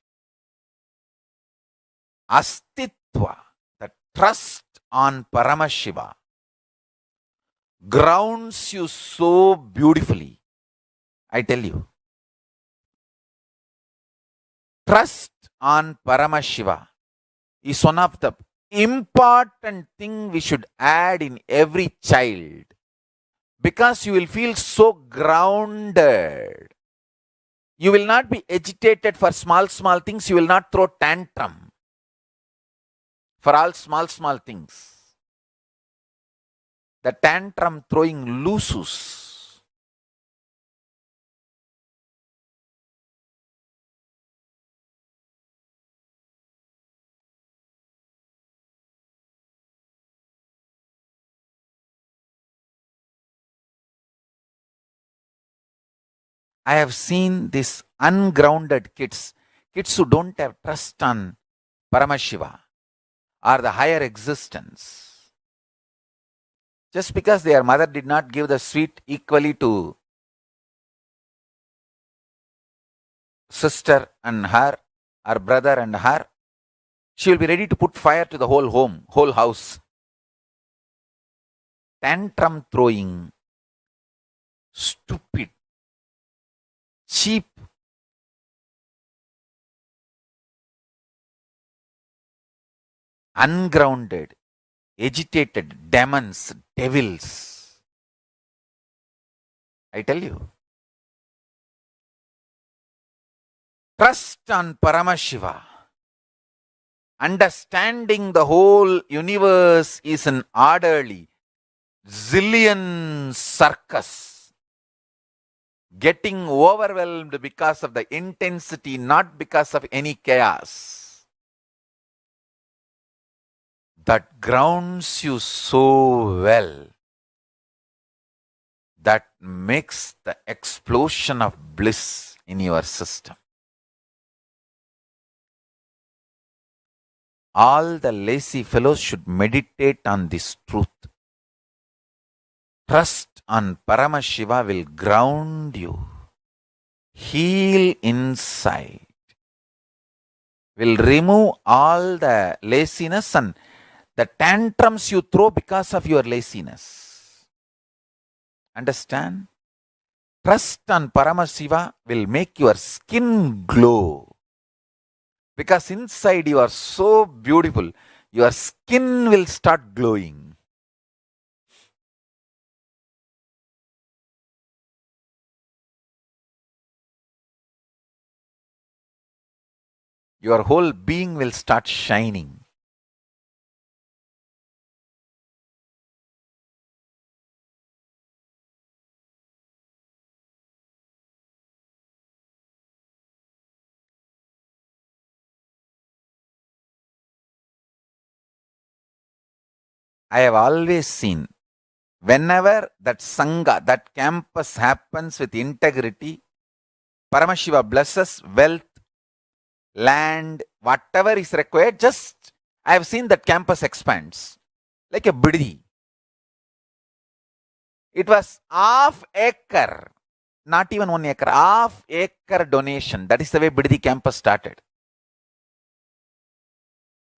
Astitva, the trust on Paramashiva, grounds you so beautifully. I tell you. Trust on Paramashiva is one of the important thing we should add in every child, because you will feel so grounded. You will not be agitated for small things. You will not throw tantrum for all small things. The tantrum throwing loses. I have seen these ungrounded kids who don't have trust on Paramashiva or the higher existence. Just because their mother did not give the sweet equally to sister and her, or brother and her, she will be ready to put fire to the whole home, whole house. Tantrum throwing, stupid, cheap, ungrounded, agitated demons, devils. I tell you. Trust on Paramashiva. Understanding the whole universe is an orderly, zillion circus. Getting overwhelmed because of the intensity, not because of any chaos. That grounds you so well. That makes the explosion of bliss in your system. All the lazy fellows should meditate on this truth. Trust on Paramashiva will ground you, heal inside, will remove all the laziness and the tantrums you throw because of your laziness. Understand? Trust on Paramashiva will make your skin glow. Because inside you are so beautiful, your skin will start glowing. Your whole being will start shining. I have always seen, whenever that Sangha, that campus happens with integrity, Paramashiva blesses wealth, land, whatever is required. Just, I have seen that campus expands like a biddi. It was half acre, not even 1 acre, half acre donation. That is the way Biddi campus started.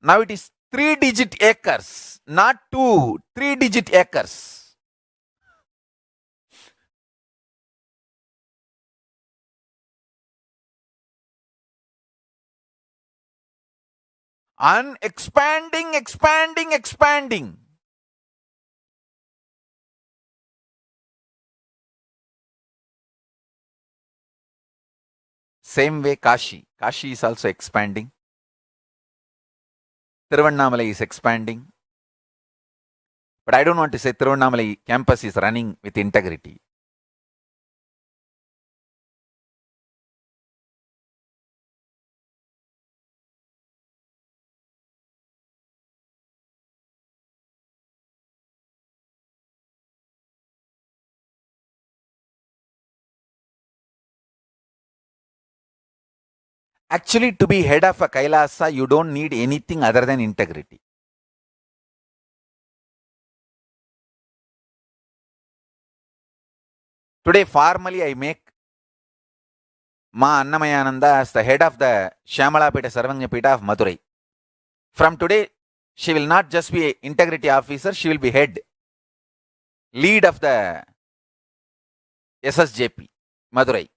Now it is 3-digit acres, not 2, 3-digit acres. And expanding. Same way Kashi. Kashi is also expanding. Tiruvannamalai is expanding. But I don't want to say Tiruvannamalai campus is running with integrity. Actually, to be head of a Kailasa, you don't need anything other than integrity. Today, formally, I make Ma Annamayananda as the head of the Shyamalapeta Sarvanyapeta of Madurai. From today, she will not just be an integrity officer, she will be head, lead of the SSJP, Madurai.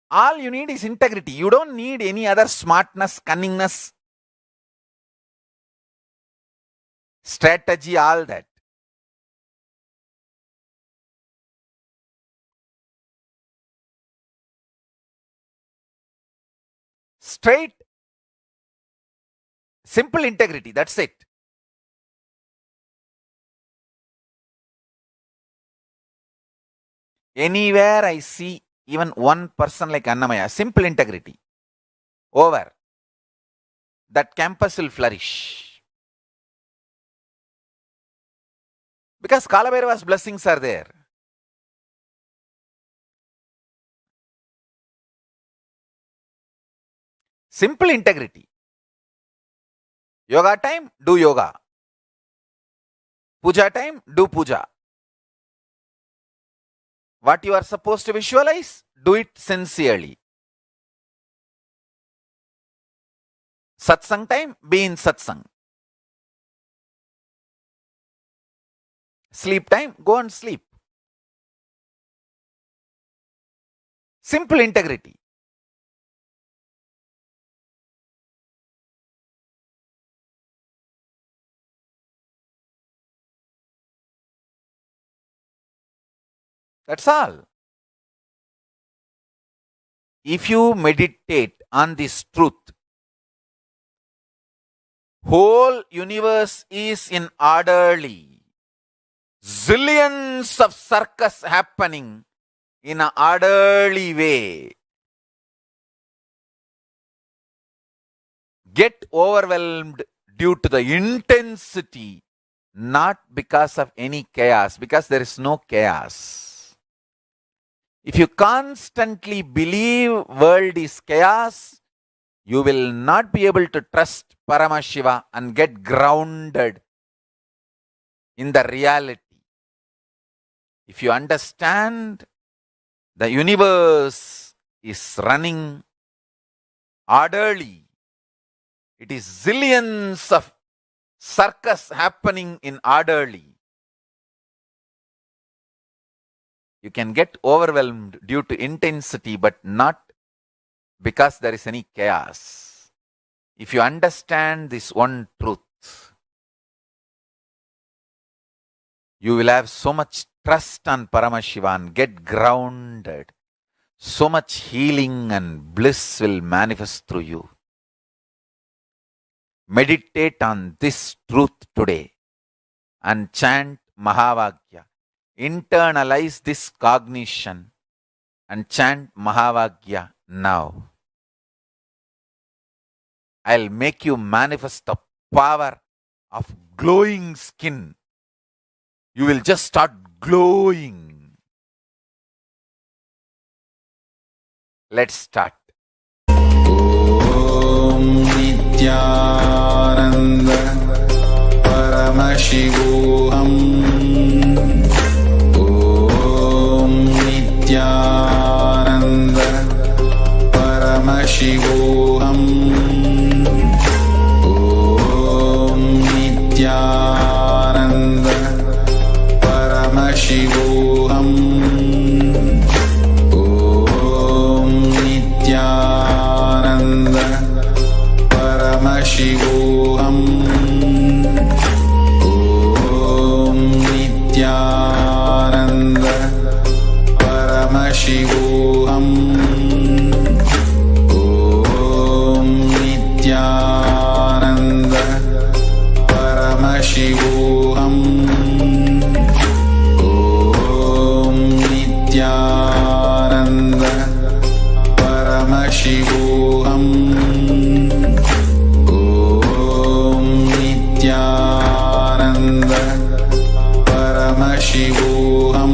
All you need is integrity. You don't need any other smartness, cunningness, strategy, all that. Straight, simple integrity, that's it. Anywhere I see even one person like Annamaya, simple integrity, over. That campus will flourish. Because Kalabhairava's blessings are there. Simple integrity. Yoga time, do yoga. Puja time, do puja. What you are supposed to visualize, do it sincerely. Satsang time, be in satsang. Sleep time, go and sleep. Simple integrity. That's all. If you meditate on this truth, whole universe is in orderly. Zillions of circus happening in an orderly way. Get overwhelmed due to the intensity, not because of any chaos, because there is no chaos. If you constantly believe world is chaos, you will not be able to trust Paramashiva and get grounded in the reality. If you understand the universe is running orderly, it is zillions of circus happening in orderly. You can get overwhelmed due to intensity, but not because there is any chaos. If you understand this one truth, you will have so much trust on Paramashiva and get grounded. So much healing and bliss will manifest through you. Meditate on this truth today and chant Mahavagya. Internalize this cognition and chant Mahavagya now. I'll make you manifest the power of glowing skin. You will just start glowing. Let's start.
Om Nithyananda Paramashivoham. Nithyananda Paramashivoham. Om Nithyananda Paramashivoham. Om Nithyananda Paramashivoham. Om Nithyananda Paramashivoham. Om Nithyananda Paramashivoham. Om Nithyananda Paramashivoham. Om Nithyananda Paramashivoham.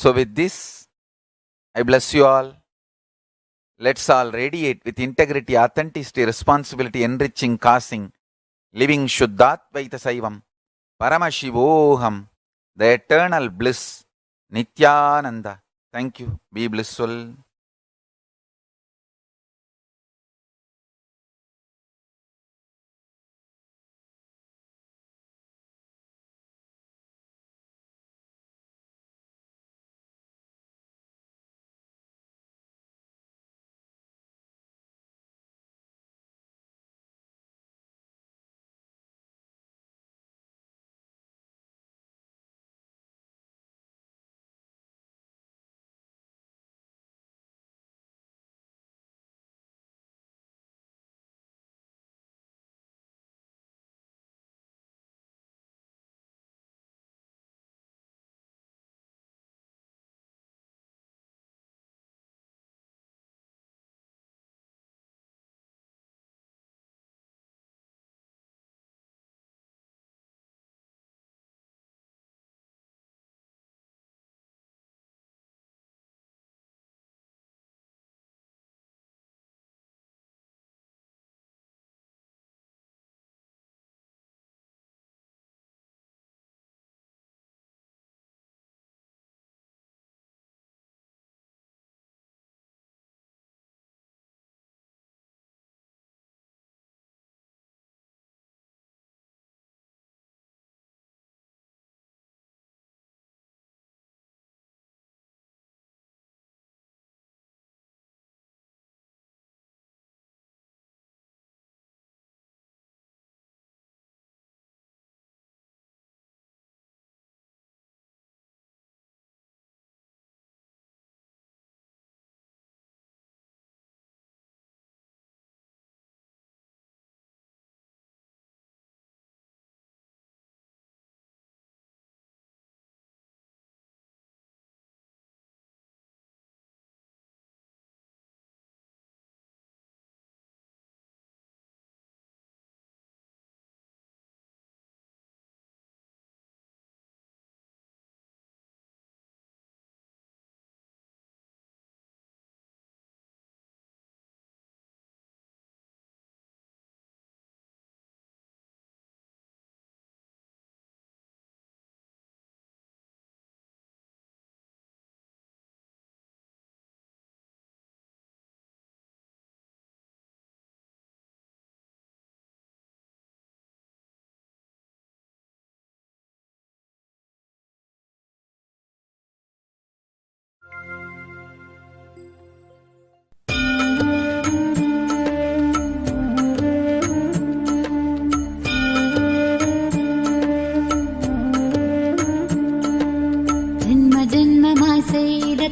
So with this, I bless you all. Let's all radiate with integrity, authenticity, responsibility, enriching, causing, living Shuddhatvaita Saivam, Paramashivoham, the eternal bliss, Nithyananda. Thank you. Be blissful.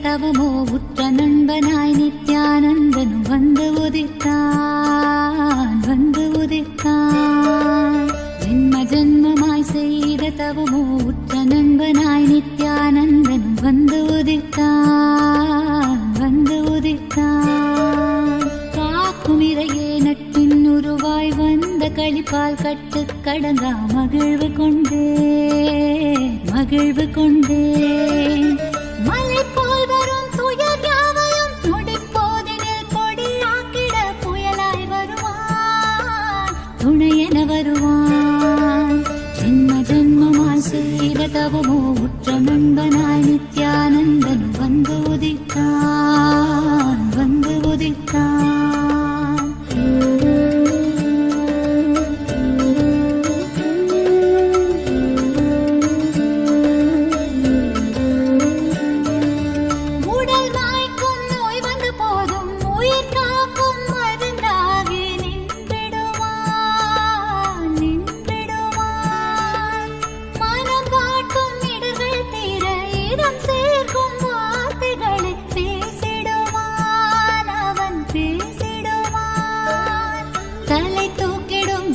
தவமோ உற்ற நண்பனாய் நித்யானந்தனும் வந்து உதித்தான் ஜென்ம ஜென்மமாய் செய்த தவமோ உற்ற நண்பனாய் நித்யானந்தனும் வந்து உதித்தான் காக்கும் இறையே நட்பின் உருவாய் வந்த களிப்பால் கட்டு கடங்கா மகிழ்வு கொண்டே மலை போல் வரும் துயர் யாவையும் நொடிப்போதினில் பொடியாக்கிட புயலாய் வருவான், துணையென வருவான். ஜென்ம ஜென்மமாய் செய்த தவமோ உற்ற நண்பனாய் நித்யானந்தனும் வந்து உதித்தான்.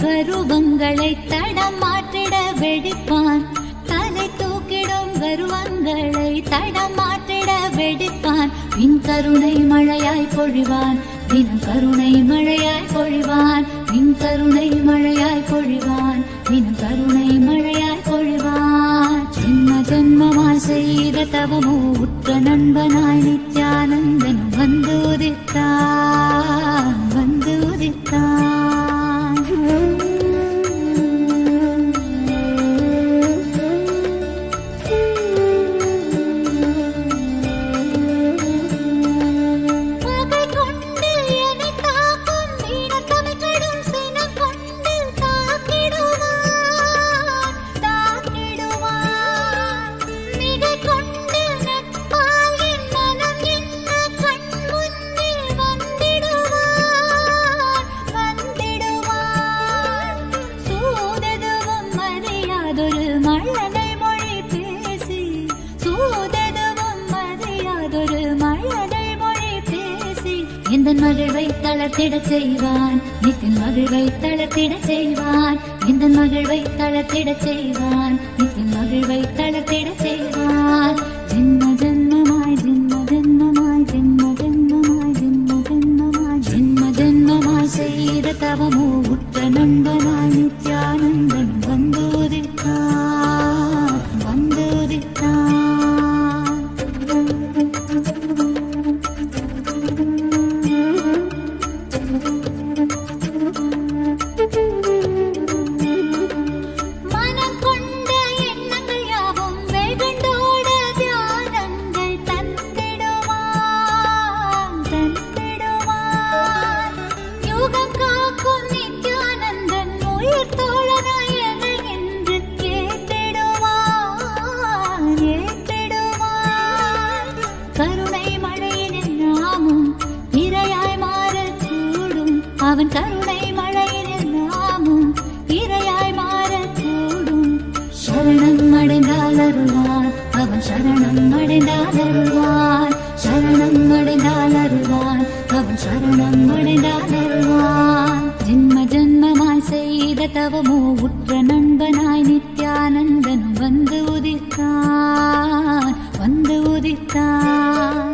கருவங்களை தடம் மாற்றிட வெடிப்பான், தலை தூக்கிடும் கருவங்களை தடம் மாற்றிட வெடிப்பான். பின் கருணை மழையாய் பொழிவான், தினம் கருணை மழையாய் பொழிவான். பின் கருணை மழையாய் பொழிவான், தினம் கருணை மழையாய் பொழிவான். ஜென்ம ஜென்மமாய் செய்த செய்த தவமோ உற்ற நண்பனாய் நித்யானந்தன் வந்து உதித்தான், வந்து உதித்தான். எந்தன் மகிழ்வை தளர்த்திடச் செய்வான், நித்தின் மகிழ்வை தளர்த்திடச் செய்வான். எந்தன் மகிழ்வை தளர்த்திடச் செய்வான், நித்தின் மகிழ்வை தளர்த்திடச் செய்வான். ஜென்ம ஜென்மமாய் ஜென்ம ஜென்மமாய் ஜென்ம ஜென்மமாய் ஜென்ம ஜென்மமாய் ஜென்ம ஜென்மமாய் செய்த தவமோ உற்ற நண்பனாய் நித்யானந்தன் வந்து உதித்தான், வந்து உதித்தான். அவன் கருணை மழையில் நாமும் இரையாய் மாறக்கூடும். சரணம் அடைந்தால் அருள்வான், அவன் சரணம் அடைந்தால் அருள்வான். சரணம் அடைந்தால் அருள்வான், அவன் சரணம் அடைந்தால் அருள்வான். ஜென்ம ஜென்மமாய் செய்த தவமோ உற்ற நண்பனாய் நித்யானந்தன் வந்து உதித்தான், வந்து உதித்தான்.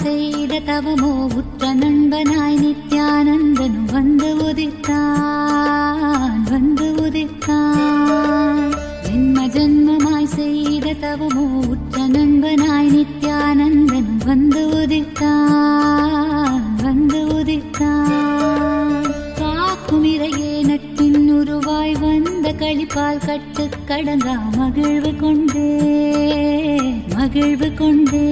செய்த தவமோ உற்ற நண்பனாய் நித்யானந்தன் வந்து உதித்தான், வந்து உதித்தான். ஜென்ம ஜென்மமாய் செய்த தவமோ உற்ற நண்பனாய் நித்யானந்தன் வந்து உதித்தான், வந்து உதித்தான். காக்கும் இறையே நட்பின் உருவாய் வந்த களிப்பால் கட்டு கடங்கா மகிழ்வு கொண்டே, மகிழ்வு கொண்டே.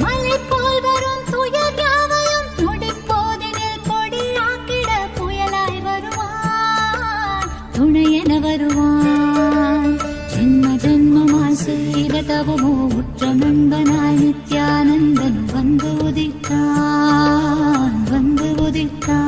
மலை போல் வரும் துயர் யாவையும் நொடிப்போதினில் கொடியாக்கிட புயலாய் வருவான், துணையென வருவான். ஜென்ம ஜென்மமாய் செய்த தவமோ உற்ற நண்பனாய் நித்யானந்தன் வந்து உதித்தான், வந்து உதித்தான்.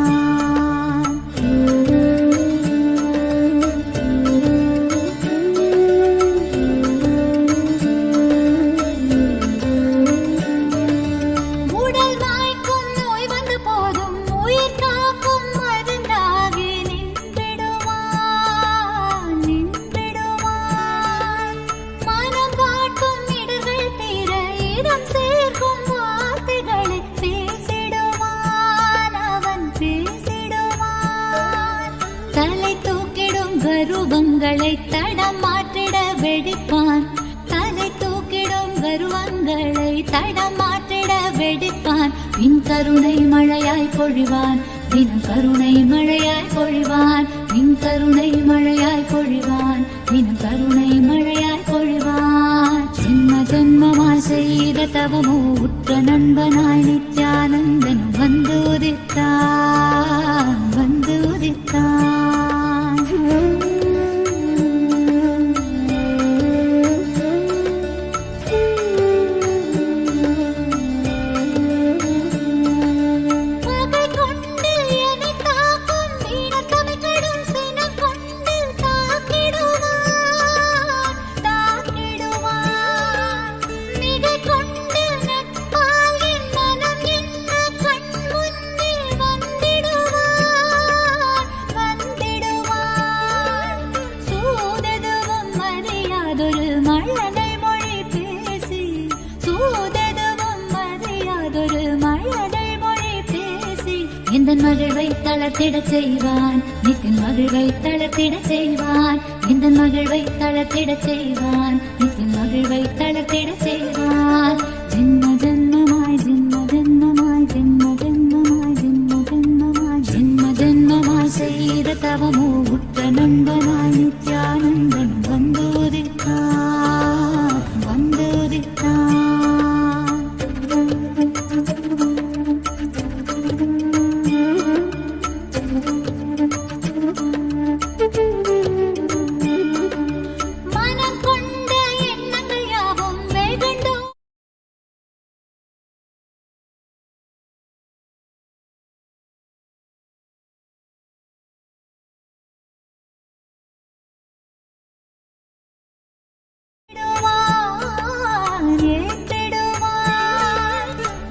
கருவங்களை தடம் மாற்றிட வெடிப்பான், தலை தூக்கிடும் கருவங்களை தடம் மாற்றிட வெடிப்பான். பின் கருணை மழையாய் பொழிவான், தினம் கருணை மழையாய் பொழிவான். பின் கருணை மழையாய் பொழிவான், தினம் கருணை மழையாய் பொழிவான். ஜென்ம ஜென்மமாய் செய்த தவமோ உற்ற நண்பனாய் நித்யானந்தன் வந்து உதித்தான், வந்து உதித்தான். கொண்டு தளர்த்திடச் செய்வான், நித்தின் மகிழ்வை தளர்த்திடச் செய்வான், இந்த மகிழ்வை தளர்த்திடச் செய்வான், நித்தின் மகிழ்வை தளர்த்திடச் செய்வான். ஜென்ம ஜென்மமாய் ஜென்ம ஜென்மமாய் ஜென்ம ஜென்மமாய் ஜென்ம ஜென்மமாய் ஜென்ம ஜென்மமாய் செய்த தவமோ உற்ற நண்பனாய் நித்யானந்தன் வந்து உதித்தான், வந்து உதித்தான்.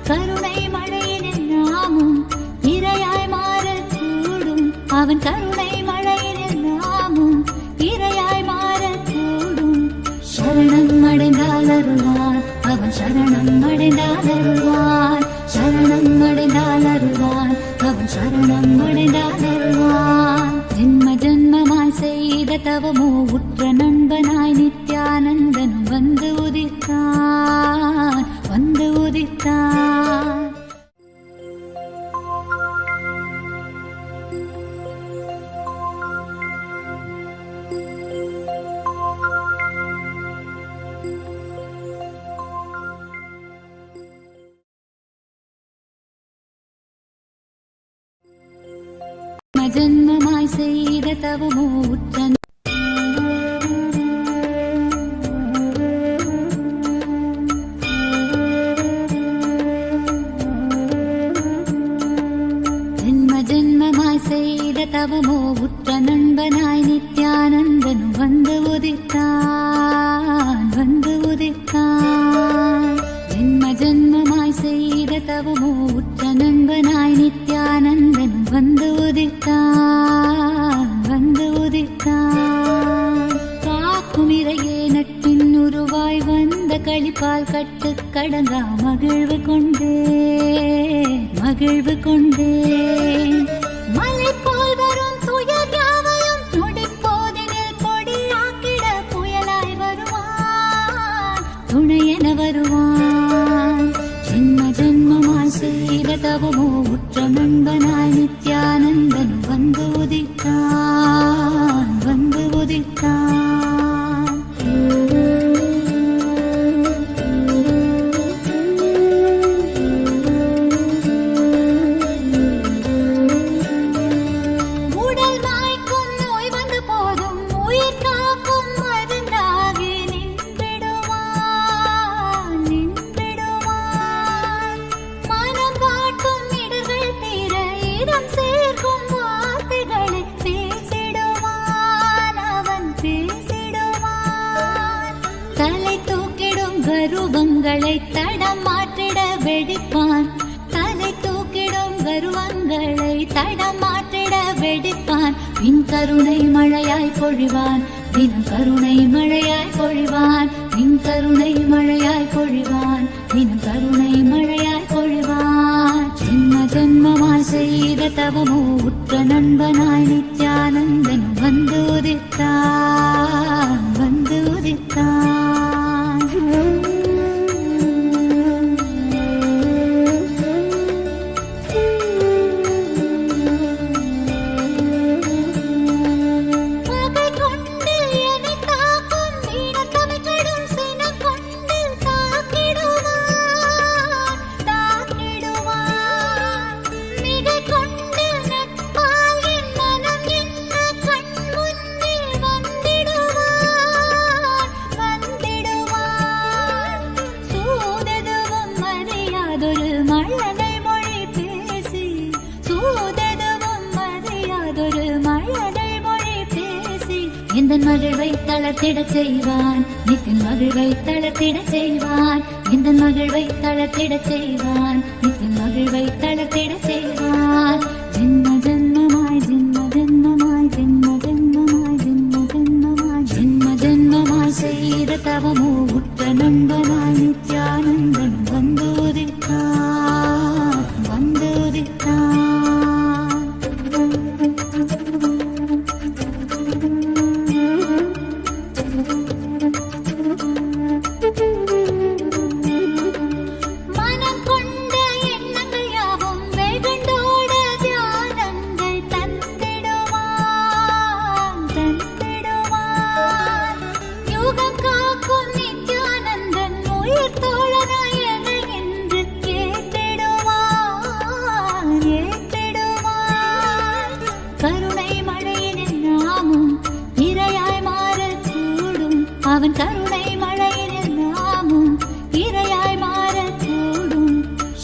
கருணை மழையினில் நாமும் இரையாய் மாறக்கூடும், அவன் கருணை மழையினில் நாமும் இரையாய் மாறக்கூடும். சரணம் அடைந்தால் அருள்வான், அவன் சரணம் அடைந்தால் அருள்வான், சரணம் அடைந்தால் அருள்வான், அவன் சரணம் அடைந்தால் அருள்வான். ஜென்ம ஜென்மமாய் செய்த தவமோ உற்ற நண்பனாய் நித்யானந்தனும் வந்து உதித்தான், வந்து உதித்தான். ஜென்மமாய் செய்த தவமோ உற்ற தவமோ உற்ற நண்பனாய் நித்யானந்தனும் வந்து உதித்தான், வந்து உதித்தான். ஜென்ம ஜென்மமாய் செய்த தவமோ உற்ற நண்பனாய் நித்யானந்தனும் வந்து உதித்தான், வந்து உதித்தான். காக்கும் இறையே நட்பின் உருவாய் வந்த களிப்பால் கட்டு கடங்கா மகிழ்வு கொண்டே, மகிழ்வு கொண்டே. மலை போல் வரும் துயர் யாவையும் நொடிப்போதினில் பொடியாக்கிட புயலாய் வருவான், துணையென வருவான். ஜென்ம ஜென்மமாய் செய்த தவமோ உற்ற நண்பனாய் நித்யானந்தனும் வந்து உதித்தான், வந்து உதித்தான். கருவங்களை தடம் மாற்றிட வெடிப்பான், தலை தூக்கிடும் கருவங்களை தடம் மாற்றிட வெடிப்பான். பின் கருணை மழையாய் பொழிவான், தினம் கருணை மழையாய் பொழிவான், பின் கருணை மழையாய் பொழிவான், தினம் கருணை மழையாய் பொழிவான். ஜென்ம ஜென்மமாய் செய்த தவமோ உற்ற நண்பனாய் நித்யானந்தன் வந்து உதித்தான், வந்து உதித்தான். எந்தன் மகிழ்வை தளர்த்திடச் செய்வான், நித்தின் மகிழ்வை தளர்த்திடச் செய்வான், எந்தன் மகிழ்வை தளர்த்திடச் செய்வான், நித்தின் மகிழ்வை தளர்த்திடச் செய்வான். ஜென்ம ஜென்மமாய் ஜென்ம ஜென்மமாய் ஜென்ம ஜென்மமாய் ஜென்ம ஜென்மமாய் ஜென்ம ஜென்மமாய் செய்த தவமோ உற்ற நண்பனாய் நித்யானந்தன் வந்து உதித்தான், வந்து உதித்தான். அவன் கருணை மழையில் நாமும் இரையாய் மாறக்கூடும்.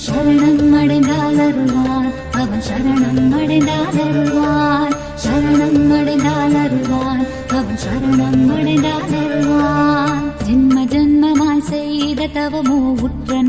சரணம் அடைந்தால் அருள்வான், அவன் சரணம் அடைந்தால் அருள்வான். சரணம் அடைந்தால் அருள்வான், அவன் சரணம் அடைந்தால் அருள்வான். ஜென்ம ஜென்மமாய் செய்த தவமோ உற்ற